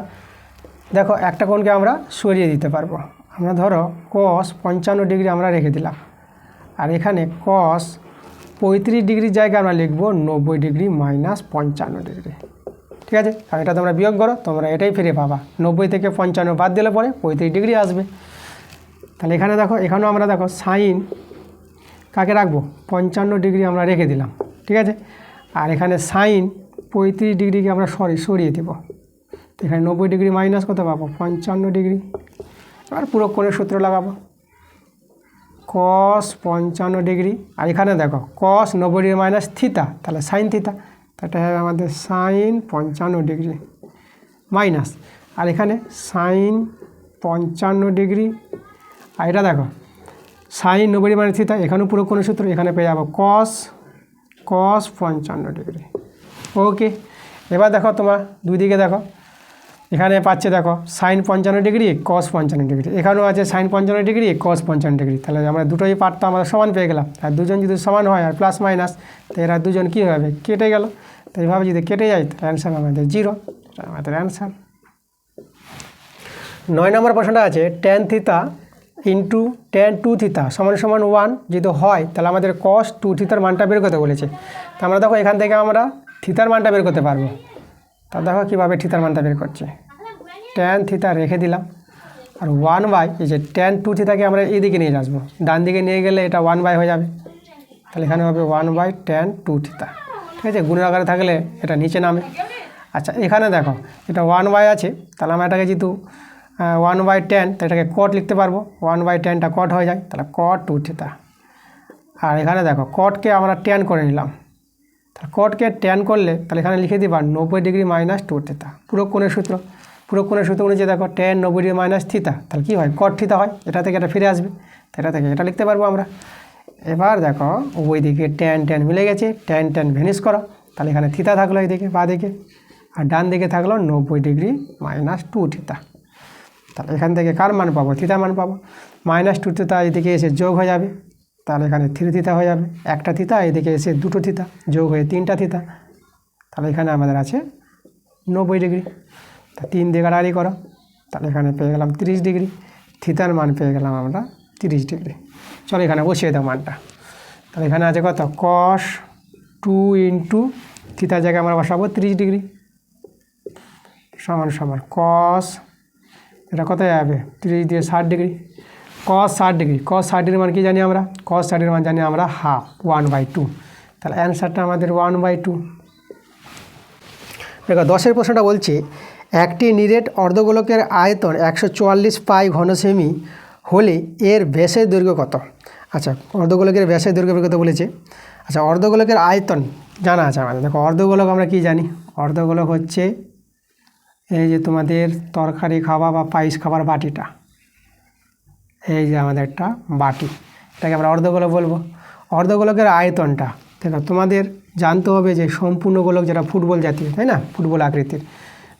দেখো একটা কোণকে আমরা সরিয়ে দিতে পারবো। আমরা ধরো cos 55 ডিগ্রি আমরা রেখে দিলাম, আর এখানে cos 35 ডিগ্রির জায়গায় আমরা লিখব 90 ডিগ্রি মাইনাস 55 ডিগ্রি। ঠিক আছে, আর এটা তোমরা বিয়োগ করো, তোমরা এটাই ফিরে পাবা। 90 থেকে 55 বাদ দিলে পরে 35 ডিগ্রি আসবে। তাহলে এখানে দেখো, এখানেও আমরা দেখো সাইন কাকে রাখবো? 55 ডিগ্রি আমরা রেখে দিলাম। ঠিক আছে, আর এখানে সাইন 35 ডিগ্রিকে আমরা সরিয়ে দেব। তো এখানে 90 ডিগ্রি মাইনাস কত পাবো? 55 ডিগ্রি। আর পুরো কোণের সূত্র লাগাবো, cos 55 ডিগ্রি, আর এখানে দেখো cos 90 ডিগ্রি মাইনাস থিতা, তাহলে সাইন থিতা, এটা হবে আমাদের সাইন 55 ডিগ্রি মাইনাস, আর এখানে সাইন 55 ডিগ্রি, আর এটা দেখো সাইন 90 ডিগ্রি মাইনাস থিতা, এখানেও পুরো কোণের সূত্র, এখানে পেয়ে যাবো cos 55 ডিগ্রি। ওকে, এবার দেখো তোমার দুই দিকে দেখো, এখানে পাচ্ছে দেখো সাইন 55 ডিগ্রি cos 55 ডিগ্রি, এখানেও আছে সাইন 55 ডিগ্রি cos 55 ডিগ্রি। তাহলে আমরা দুটোই পার্ট তো আমরা সমান পেয়ে গেলাম, আর দুজন যদি সমান হয় আর প্লাস মাইনাস, তো এরা দুজন কী হবে? কেটে গেল। তো এইভাবে যদি কেটে যায় তাহলে অ্যান্সার আমাদের 0, আমাদের অ্যান্সার। 9 নম্বর প্রশ্নটা আছে tan থিতা ইন্টু tan 2 থিতা সমান সমান 1 যদি হয়, তাহলে আমাদের cos 2 থিতার মানটা বের করতে বলেছে। তো আমরা দেখো এখান থেকে আমরা থিতার মানটা বের করতে পারবো। তা দেখো কীভাবে থিতার মানটা বের করছে। tan থিতা রেখে দিলাম, আর 1/, এই যে tan 2 থিতাকে আমরা এইদিকে নিয়ে আসবো, ডান দিকে নিয়ে গেলে এটা 1/, হয়ে যাবে। তাহলে এখানে হবে 1/tan 2 থিতা। ঠিক আছে, গুণের আকারে থাকলে এটা নিচে নামে। আচ্ছা এখানে দেখো এটা 1/, আছে, তাহলে আমরা এটাকে যেহেতু 1/tan, তো এটাকে cot লিখতে পারবো, 1/tanটা cot হয়ে যায়, তাহলে cot 2 থিতা। আর এখানে দেখো cotকে আমরা tan করে নিলাম, তাহলে cotকে tan করলে তাহলে এখানে লিখে দিবা 90 ডিগ্রি মাইনাস 2 থিতা। পুরো কোণের সূত্র অনুযায়ী দেখো tan 90 ডিগ্রি মাইনাস থিতা, তাহলে কী হয়? cot থিতা হয়। এটা থেকে এটা ফিরে আসবে, তো এটা থেকে এটা লিখতে পারবো আমরা। এবার দেখো ওই দিকে tan মিলে গেছে, tan ভ্যানিশ করো, তাহলে এখানে থিতা থাকলো এইদিকে বা দিকে, আর ডান দিকে থাকলো 90 ডিগ্রি মাইনাস 2 থিতা। তাহলে এখান থেকে কার মান পাবো? থিতা মান পাবো। মাইনাস 2 থিতা এদিকে এসে যোগ হয়ে যাবে, তাহলে এখানে 3 থিতা হয়ে যাবে। একটা থিতা এদিকে এসে 2টো থিতা যোগ হয়ে 3টা থিতা, তাহলে এখানে আমাদের আছে 90 ডিগ্রি। তা 3 দিয়ে গাড়াগাড়ি করো, তাহলে এখানে পেয়ে গেলাম 30 ডিগ্রি। থিতার মান পেয়ে গেলাম আমরা 30 ডিগ্রি। চলো এখানে বসিয়ে দাও মানটা। তাহলে এখানে আছে কত? cos 2 ইন্টু থিতার জায়গায় আমরা বসাবো 30 ডিগ্রি সমান সমান cos, এটা কত যাবে? 30 দিয়ে 60 ডিগ্রি, cos 60 ডিগ্রি। cos 60 ডিগ্রির মান কী জানি আমরা? cos 60 ডিগ্রির মান জানি আমরা হাফ, 1/2। তাহলে অ্যান্সারটা আমাদের 1/2। দেখো 10 প্রশ্নটা বলছে একটি নিরেট অর্ধগোলকের আয়তন 144 পাই ঘন সেমি হলে এর ব্যাসের দৈর্ঘ্য কত? আচ্ছা অর্ধগোলকের ব্যাসের দৈর্ঘ্য বের করতে বলেছে। আচ্ছা অর্ধগোলকের আয়তন জানা আছে আমাদের। দেখো অর্ধগোলক আমরা কি জানি? অর্ধগোলক হচ্ছে এই যে তোমাদের তরকারি খাওয়া বা পায়েস খাবার বাটিটা, এই যে আমাদের একটা বাটি, এটাকে আমরা অর্ধগোলক বলবো। অর্ধগোলকের আয়তনটা দেখো তোমাদের জানতে হবে যে সম্পূর্ণ গোলক যেটা ফুটবল জাতীয়, তাই না, ফুটবল আকৃতির,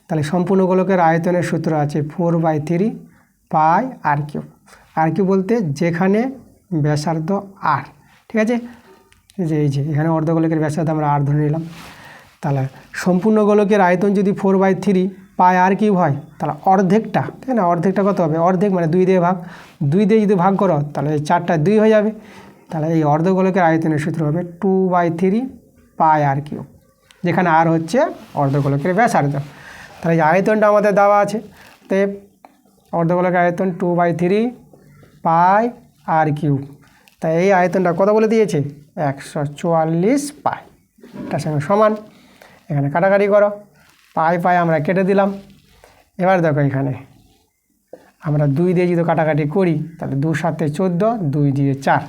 তাহলে সম্পূর্ণ গোলকের আয়তনের সূত্র আছে 4/3 পাই আর কিউব। আর কিউব বলতে যেখানে ব্যাসার্ধ আর, ঠিক আছে, এই যে এখানে অর্ধগোলকের ব্যাসার্ধ আমরা আর ধরে নিলাম। তাহলে সম্পূর্ণ গোলকের আয়তন যদি 4/3 পাই আর কিউব হয়, তাহলে অর্ধেকটা, তাই না, অর্ধেকটা কত হবে, অর্ধেক মানে 2 দিয়ে ভাগ, 2 দিয়ে যদি ভাগ করো তাহলে এই 4টা 2 হয়ে যাবে। তাহলে এই অর্ধগোলকের আয়তনের সূত্র হবে 2/3 পাই আর কিউব, যেখানে আর হচ্ছে অর্ধগোলকের ব্যাসার্ধ। তাহলে এই আয়তনটা আমাদের দেওয়া আছে, তো অর্ধগোলকের আয়তন 2/3 পাই আর কিউব। তাই এই আয়তনটা কত বলে দিয়েছে, 144 পাই, তার সঙ্গে সমান। এখানে কাটাকাটি করো, পাই পাই আমরা কেটে দিলাম। এবার দেখো এখানে আমরা 2 দিয়ে যদি কাটাকাটি করি তাহলে 2 7 14, 2 দিয়ে 4।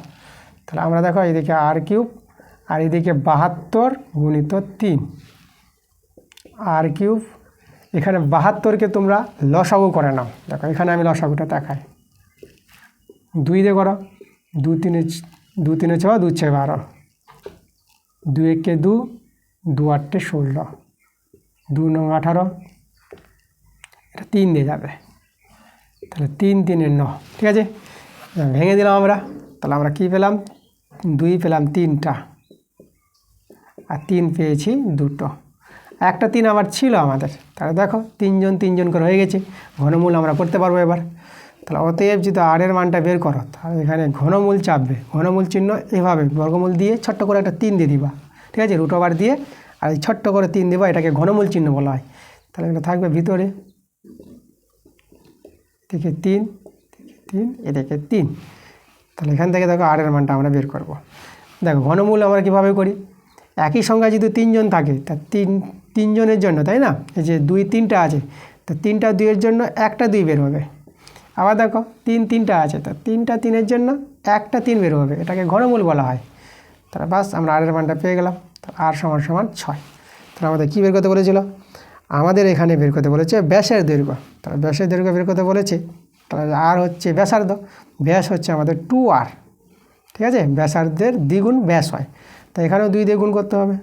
তাহলে আমরা দেখো এদিকে আর কিউব আর এদিকে 72 গুণিত 3 আর কিউব। এখানে 72কে তোমরা লসাগু করে নাও। দেখো এখানে আমি লসাগুটা দেখাই, 2 দিয়ে করো, 2 3 6, 2 6 12, 2 1 2, 2 8 16, 2 9 18, এটা 3 দিয়ে যাবে, তাহলে 3 3 9, ঠিক আছে, ভেঙে দিলাম আমরা। তাহলে আমরা কী পেলাম, 2 পেলাম 3টা আর 3 পেয়েছি 2টো, একটা 3 আবার ছিল আমাদের। তাহলে দেখো 3 জন 3 জন করে হয়ে গেছে, ঘনমূল আমরা করতে পারবো এবার। তাহলে অতএব যদি আর এর মানটা বের করো তাহলে এখানে ঘনমূল চাপবে, ঘনমূল চিহ্ন এভাবে বর্গমূল দিয়ে ছোট্ট করে একটা 3 দিয়ে দিবা, ঠিক আছে, রুট ওভার দিয়ে আর এই ছোট্ট করে 3 দিবা, এটাকে ঘনমূল চিহ্ন বলা হয়। তাহলে এটা থাকবে ভিতরে থেকে 3 এদিকে 3। তাহলে এখান থেকে দেখো আর এর মানটা আমরা বের করব। দেখো ঘনমূল আমরা কীভাবে করি, একই সংখ্যায় যদি 3 জন থাকে তা 3 জনের জন্য, তাই না, এই যে 2 3টা আছে, তা 3টা 2-এর জন্য একটা 2 বের হবে। আবার দেখো 3 3টা আছে, তা 3টা 3-এর জন্য একটা 3 বের হবে, এটাকে ঘনমূল বলা হয়। তাহলে বাস আমরা আর এর মানটা পেয়ে গেলাম। আর সমান সমান 6। তাহলে আমাদের কী বের করতে বলেছিল, আমাদের এখানে বের করতে বলেছে ব্যাসের দৈর্ঘ্য। তাহলে ব্যাসের দৈর্ঘ্য বের করতে বলেছে, তাহলে আর হচ্ছে ব্যাসার্ধ, ব্যাস হচ্ছে আমাদের 2r, ঠিক আছে, ব্যাসার্ধের দ্বিগুণ ব্যাস হয়, তো এখানেও 2 দিয়ে গুণ করতে হবে।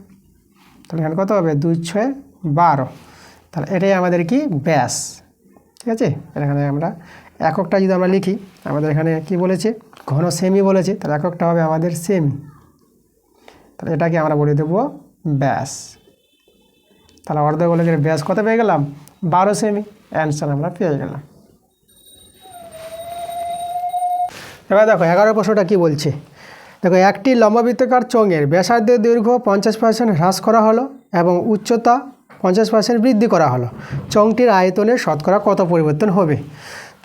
তাহলে এখানে কত হবে, 2 6 12। তাহলে এটাই আমাদের কি ব্যাস, ঠিক আছে। এখানে আমরা এককটা যদি আমরা লিখি, আমাদের এখানে কি বলেছে, ঘন সেমি বলেছে, তাহলে এককটা হবে আমাদের সেমি। তাহলে এটাকে আমরা বলে দেবো ব্যাস। তাহলে অর্ধগোলকের ব্যাস কত পেয়ে গেলাম, 12 সেমি, অ্যান্সার আমরা পেয়ে গেলাম। এবার দেখো 11 প্রশ্নটা কী বলছে, দেখো একটি লম্ববৃত্তাকার চোঙের ব্যাসার্ধের দৈর্ঘ্য 50% হ্রাস করা হলো এবং উচ্চতা 50% বৃদ্ধি করা হলো, চোঙটির আয়তনের শতকরা কত পরিবর্তন হবে।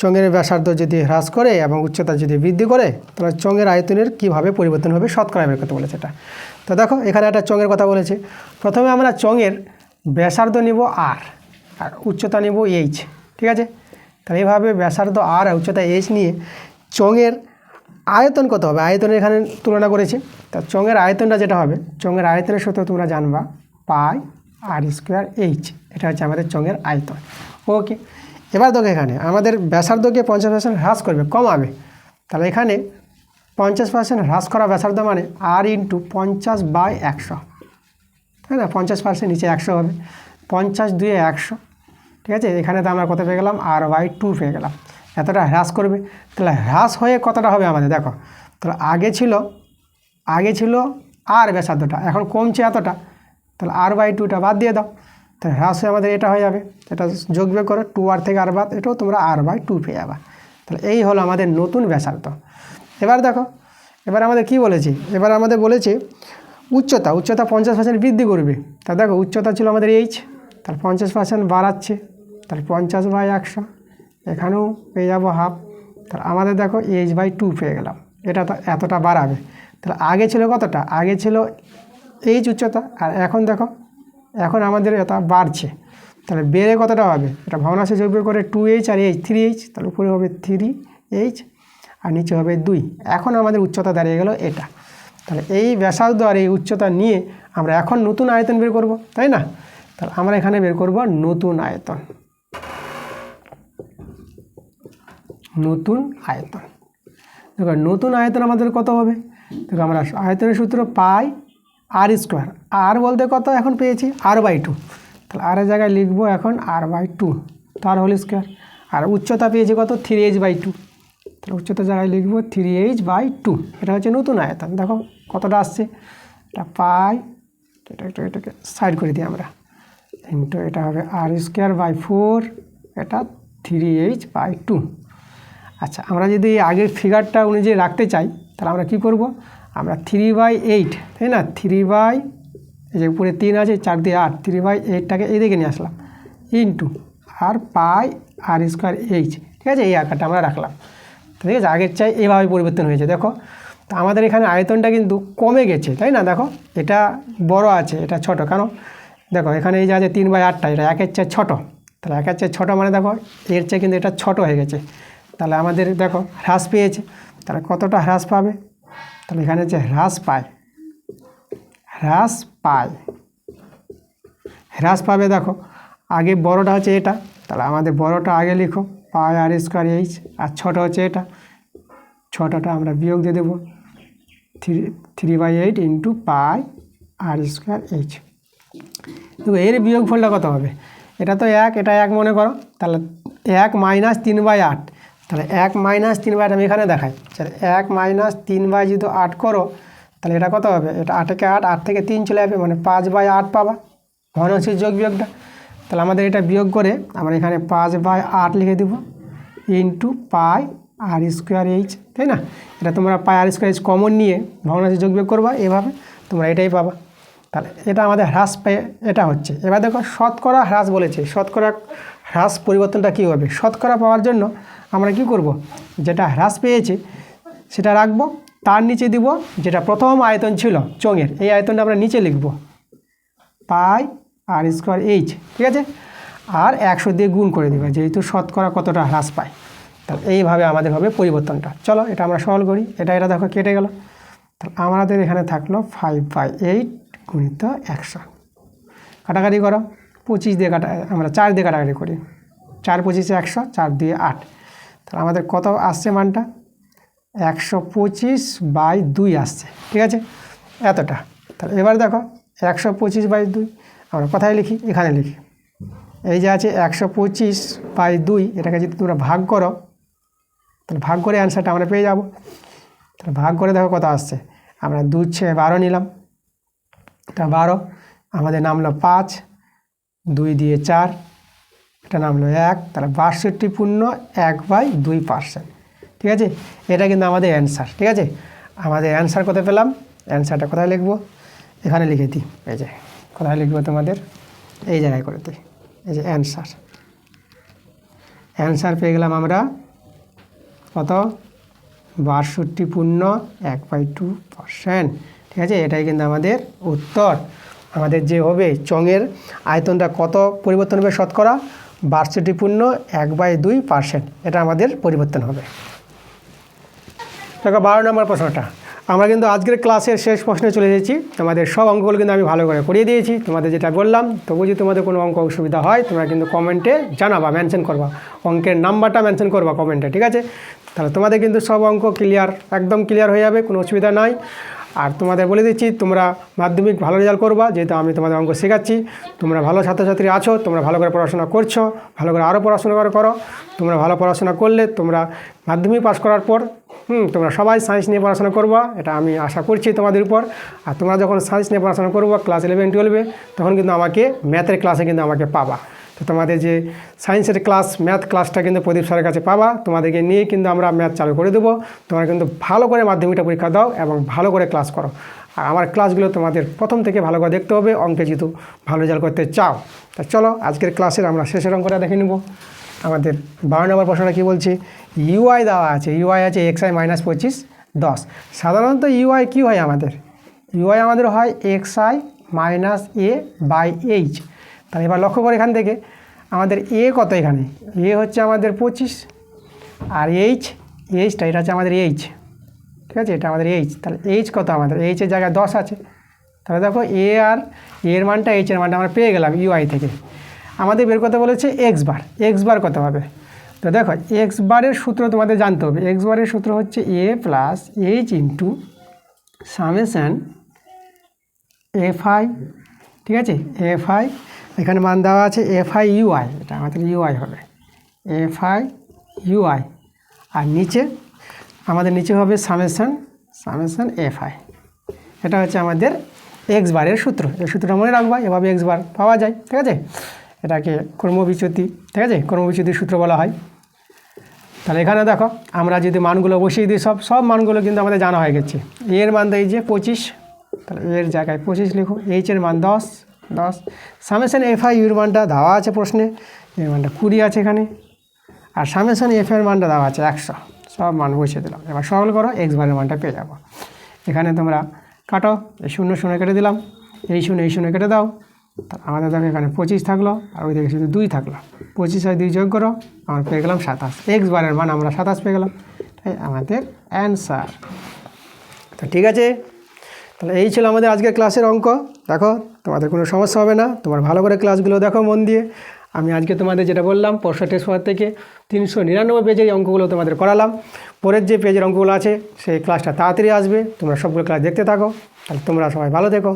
চোঙের ব্যাসার্ধ যদি হ্রাস করে এবং উচ্চতা যদি বৃদ্ধি করে তাহলে চোঙের আয়তনের কীভাবে পরিবর্তন হবে শতকরা বের করতে বলেছে এটা। তো দেখো এখানে একটা চোঙের কথা বলেছে, প্রথমে আমরা চোঙের ব্যাসার্ধ নিব আর উচ্চতা নিব এইচ, ঠিক আছে। তাহলে এইভাবে ব্যাসার্ধ আর উচ্চতা এইচ নিয়ে চোঙের আয়তন কত হবে, আয়তনের এখানে তুলনা করেছি। তা চোঙের আয়তনটা যেটা হবে, চোঙের আয়তনের সূত্র তোমরা জানবা পাই আর স্কোয়ার এইচ, এটা হচ্ছে আমাদের চোঙের আয়তন। ওকে, এবার দেখো এখানে আমাদের ব্যাসার্ধকে 50% হ্রাস করবে, কমাবে। তাহলে এখানে 50% হ্রাস করা ব্যাসার্ধ মানে আর ইন্টু 50/100, তাই না, 50% নিচে 100 হবে, 50 2 100, ঠিক আছে। এখানে তো আমরা কত পেয়ে গেলাম, r/2 পেয়ে গেলাম, এতটা হ্রাস করবে। তাহলে হ্রাস হয়ে কতটা হবে আমাদের, দেখো তাহলে আগে ছিল আর ব্যাসার্ধটা, এখন কমছে এতটা, তাহলে r/2টা বাদ দিয়ে দাও, তাহলে হ্রাস হয়ে আমাদের এটা হয়ে যাবে, এটা যোগ বিয়োগ করো, 2r থেকে r বাদ, এটাও তোমরা r/2 পেয়ে যাবা। তাহলে এই হলো আমাদের নতুন ব্যাসার্ধ। এবার দেখো এবার আমাদের কি বলেছে, এবার আমাদের বলেছে উচ্চতা 50% বৃদ্ধি করবে। তা দেখো উচ্চতা ছিল আমাদের এইচ, তাহলে 50% বাড়াচ্ছে, তাহলে 50/100, এখানেও পেয়ে যাবো হাফ। তাহলে আমাদের দেখো h/2 পেয়ে গেলাম, এটা তো এতটা বাড়াবে। তাহলে আগে ছিল কতটা, আগে ছিল এইচ উচ্চতা, আর এখন দেখো এখন আমাদের এটা বাড়ছে, তাহলে বেড়ে কতটা হবে, এটা ভগ্নাংশে যোগ করে 2h আর h 3h, তাহলে উপরে হবে 3h আর নিচে হবে 2। এখন আমাদের উচ্চতা দাঁড়িয়ে গেল এটা। তাহলে এই ব্যাসার্ধ আর এই উচ্চতা নিয়ে আমরা এখন নতুন আয়তন বের করব, তাই না। তাহলে আমরা এখানে বের করব নতুন আয়তন, নতুন আয়তন। দেখো নতুন আয়তন আমাদের কত হবে, দেখো আমরা আয়তনের সূত্র পাই আর স্কোয়ার, আর বলতে কত এখন পেয়েছি r/2, তাহলে আর এর জায়গায় লিখবো এখন r/2 তার হোল স্কোয়ার। আর উচ্চতা পেয়েছি কত 3h/2, তাহলে উচ্চতার জায়গায় লিখবো 3h/2। এটা হচ্ছে নতুন আয়তন, দেখো কতটা আসছে, এটা পাই, এটাকে সাইড করে দিই আমরা, ইন্টু এটা হবে r²/4, এটা 3h/2। আচ্ছা, আমরা যদি আগের ফিগারটা অনুযায়ী রাখতে চাই তাহলে আমরা কি করব, আমরা 3/8, তাই না, 3 এই যে উপরে 3 আছে, 4 দিয়ে 8, 3/8টাকে এইদিকে নিয়ে আসলাম, ইন্টু আর পাই r²h, ঠিক আছে, এই আকারটা আমরা রাখলাম। ঠিক আছে, আগের চাই এইভাবে পরিবর্তন হয়েছে। দেখো তো আমাদের এখানে আয়তনটা কিন্তু কমে গেছে, তাই না, দেখো এটা বড় আছে, এটা ছোট, কেন দেখো এখানে এই যে আছে 3/8টা, এটা 1-এর চেয়ে ছোটো, তাহলে 1-এর চেয়ে ছোটো মানে দেখো এর চেয়ে কিন্তু এটা ছোট হয়ে গেছে, তাহলে আমাদের দেখো হ্রাস পেয়েছে। তাহলে কতটা হ্রাস পাবে, তাহলে এখানে যে হ্রাস পাবে দেখো, আগে বড়টা হচ্ছে এটা, তাহলে আমাদের বড়টা আগে লিখো পাই r²h, আর ছোটো হচ্ছে এটা, ছোটোটা আমরা বিয়োগ দিয়ে দেবো 3/8 ইন্টু পাই r²h। দেখো এর বিয়োগফলটা কত হবে, এটা তো 1, এটা 1 মনে করো, তাহলে 1 - 3/8, তাহলে 1 - 3/8 আমি এখানে দেখাই, তাহলে 1 - 3/8 যদি 8 করো তাহলে এটা কত হবে, এটা 8-একে 8, 8 থেকে 3 চলে যাবে, মানে 5/8 পাবা, ভগ্নাংশের যোগ বিয়োগটা। তাহলে আমাদের এটা বিয়োগ করে আমরা এখানে 5/8 লিখে দেবো ইন্টু পাই r²h, তাই না, এটা তোমরা পাই r²h কমন নিয়ে ভগ্নাংশের যোগ বিয়োগ করবা, এভাবে তোমরা এটাই পাবা। তাহলে এটা আমাদের হ্রাস পেয়ে এটা হচ্ছে। এবার দেখো শতকরা হ্রাস বলেছে, শতকরা হ্রাস পরিবর্তনটা কী হবে, শতকরা পাওয়ার জন্য আমরা কি করব, যেটা হ্রাস পেয়েছে সেটা রাখবো, তার নিচে দিব যেটা প্রথম আয়তন ছিল চোঙের, এই আয়তনটা আমরা নিচে লিখব পাই r²h, ঠিক আছে, আর 100 দিয়ে গুণ করে দেবে, যেহেতু শতকরা কতটা হ্রাস পায়। তাহলে এইভাবে আমাদের হবে পরিবর্তনটা। চলো এটা আমরা সলভ করি, এটা দেখো কেটে গেল, তাহলে আমাদের এখানে থাকলো 5/8 গুণিত 100, কাটাকাটি করো, 25 দিয়ে আমরা 4 দিয়ে কাটাকাটি করি, 4 × 25 = 100, 4 দিয়ে 8, তাহলে আমাদের কত আসছে মানটা 125/2 আসছে, ঠিক আছে, এতটা। তাহলে এবার দেখো 125/2 আমরা কোথায় লিখি, এখানে লিখি, এই যে আছে 125/2, এটাকে যদি তোমরা ভাগ করো তাহলে ভাগ করে অ্যান্সারটা আমরা পেয়ে যাব। তাহলে ভাগ করে দেখো কত আসছে, আমরা 2/12 নিলাম, এটা 12, আমাদের নামলো 5, 2 দিয়ে 4, এটা নামলো 1, তাহলে 62.1/2%, ঠিক আছে, এটা কিন্তু আমাদের অ্যান্সার। ঠিক আছে, আমাদের অ্যান্সার কোথায় পেলাম, অ্যান্সারটা কোথায় লিখবো, এখানে লিখে দিই, এই যে কোথায় লিখবো তোমাদের এই জায়গায় করে দিই, এই যে অ্যান্সার পেয়ে গেলাম আমরা কত 62.1/2%, ঠিক আছে, এটাই কিন্তু আমাদের উত্তর। আমাদের যে হবে চোঙের আয়তনটা কত পরিবর্তন হবে, শতকরা 62.1/2%, এটা আমাদের পরিবর্তন হবে। দেখো 12 নম্বর প্রশ্নটা, আমরা কিন্তু আজকের ক্লাসের শেষ প্রশ্নে চলে এসেছি, তোমাদের সব অঙ্কগুলো কিন্তু আমি ভালো করে করিয়ে দিয়েছি, তোমাদের যেটা বললাম। তবু যদি তোমাদের কোনো অঙ্ক অসুবিধা হয় তোমরা কিন্তু কমেন্টে জানাবা, মেনশন করবা, অঙ্কের নাম্বারটা মেনশন করবা কমেন্টে, ঠিক আছে, তাহলে তোমাদের কিন্তু সব অঙ্ক ক্লিয়ার, একদম ক্লিয়ার হয়ে যাবে, কোনো অসুবিধা নাই। আর তোমাদের বলে দিচ্ছি তোমরা মাধ্যমিক ভালো রেজাল্ট করবা, যেহেতু আমি তোমাদের অঙ্ক শেখাচ্ছি, তোমরা ভালো ছাত্রছাত্রী আছো, তোমরা ভালো করে পড়াশোনা করছো, ভালো করে আরও পড়াশোনা করো, তোমরা ভালো পড়াশোনা করলে তোমরা মাধ্যমিক পাস করার পর তোমরা সবাই সায়েন্স নিয়ে পড়াশোনা করবা, এটা আমি আশা করছি তোমাদের উপর। আর তোমরা যখন সায়েন্স নিয়ে পড়াশোনা করবা ক্লাস 11, 12 তখন কিন্তু আমাকে ম্যাথের ক্লাসে কিন্তু আমাকে পাবা। তো তোমাদের যে সায়েন্সের ক্লাস, ম্যাথ ক্লাসটা কিন্তু প্রদীপ স্যারের কাছে পাবা, তোমাদেরকে নিয়ে কিন্তু আমরা ম্যাথ চালু করে দেবো। তোমরা কিন্তু ভালো করে মাধ্যমিকটা পরীক্ষা দাও এবং ভালো করে ক্লাস করো। আর আমার ক্লাসগুলো তোমাদের প্রথম থেকে ভালো করে দেখতে হবে, অঙ্কে যেহেতু ভালো রেজাল্ট করতে চাও। তা চলো আজকের ক্লাসের আমরা শেষের অঙ্কটা দেখে নেব। আমাদের 12 নম্বর প্রশ্নটা কী বলছে, ইউআই দেওয়া আছে, ইউআই আছে xi - 25 10। সাধারণত ইউআই কী হয় আমাদের, ইউআই আমাদের হয় xi - a/h। তাহলে এবার লক্ষ্য করে এখান থেকে আমাদের এ কত, এখানে এ হচ্ছে আমাদের 25, আর এইচটা এটা হচ্ছে আমাদের এইচ, ঠিক আছে, এটা আমাদের এইচ। তাহলে এইচ কত, আমাদের এইচের জায়গায় 10 আছে। তাহলে দেখো এ আর এর মানটা, এইচের মানটা আমরা পেয়ে গেলাম ইউআই থেকে। আমাদের বের করতে বলেছে এক্স বার কত হবে। তো দেখো এক্স বারের সূত্র তোমাদের জানতে হবে। এক্স বারের সূত্র হচ্ছে a + h into summation fi, ঠিক আছে, fi এখানে মান দেওয়া আছে এফআই ইউআই, এটা আমাদের ইউআই হবে, এফআই ইউআই। আর নিচে আমাদের নিচে হবে সামেশন এফআই। এটা হচ্ছে আমাদের এক্স বারের সূত্র। এই সূত্রটা মনে রাখবা, এভাবে এক্স বার পাওয়া যায়, ঠিক আছে। এটাকে ক্রমবিচ্যুতি, ঠিক আছে, ক্রমবিচ্যুতির সূত্র বলা হয়। তাহলে এখানে দেখো আমরা যদি মানগুলো বসিয়ে দিই, সব মানগুলো কিন্তু আমাদের জানা হয়ে গেছে। এর মান দেয় যে 25, তাহলে এর জায়গায় 25 লিখো। এইচের মান 10, সামেশন এফআই ইউর মানটা দেওয়া আছে প্রশ্নে, এর মানটা 20 আছে এখানে। আর সামেশন এফআই এর মানটা দেওয়া আছে 100, সব মান বসিয়ে দিলাম। এবার সরল করো, এক্স বারের মানটা পেয়ে যাবো। এখানে তোমরা কাটো, এই 0 কেটে দিলাম, এই 0 কেটে দাও। আমাদের দেখো এখানে 25 থাকলো, আর ওই দিকে শুধু 2 থাকলো। 25 আর 2 যোগ করো, আমরা পেয়ে গেলাম 27। এক্স বারের মান আমরা 27 পেয়ে গেলাম, তাই আমাদের অ্যান্সার। তো ঠিক আছে, তাহলে এই ছিল আমাদের আজকের ক্লাসের অঙ্ক। দেখো তোমাদের কোনো সমস্যা হবে না, তোমার ভালো করে ক্লাসগুলো দেখো মন দিয়ে। আমি আজকে তোমাদের যেটা বললাম, পরশু টেস্ট পেপার থেকে 399 পেজের অঙ্কগুলো তোমাদের করালাম। পরের যে পেজের অঙ্কগুলো আছে সেই ক্লাসটা তাড়াতাড়ি আসবে, তোমরা সবগুলো ক্লাস দেখতে থাকো। তাহলে তোমরা সবাই ভালো থেকো।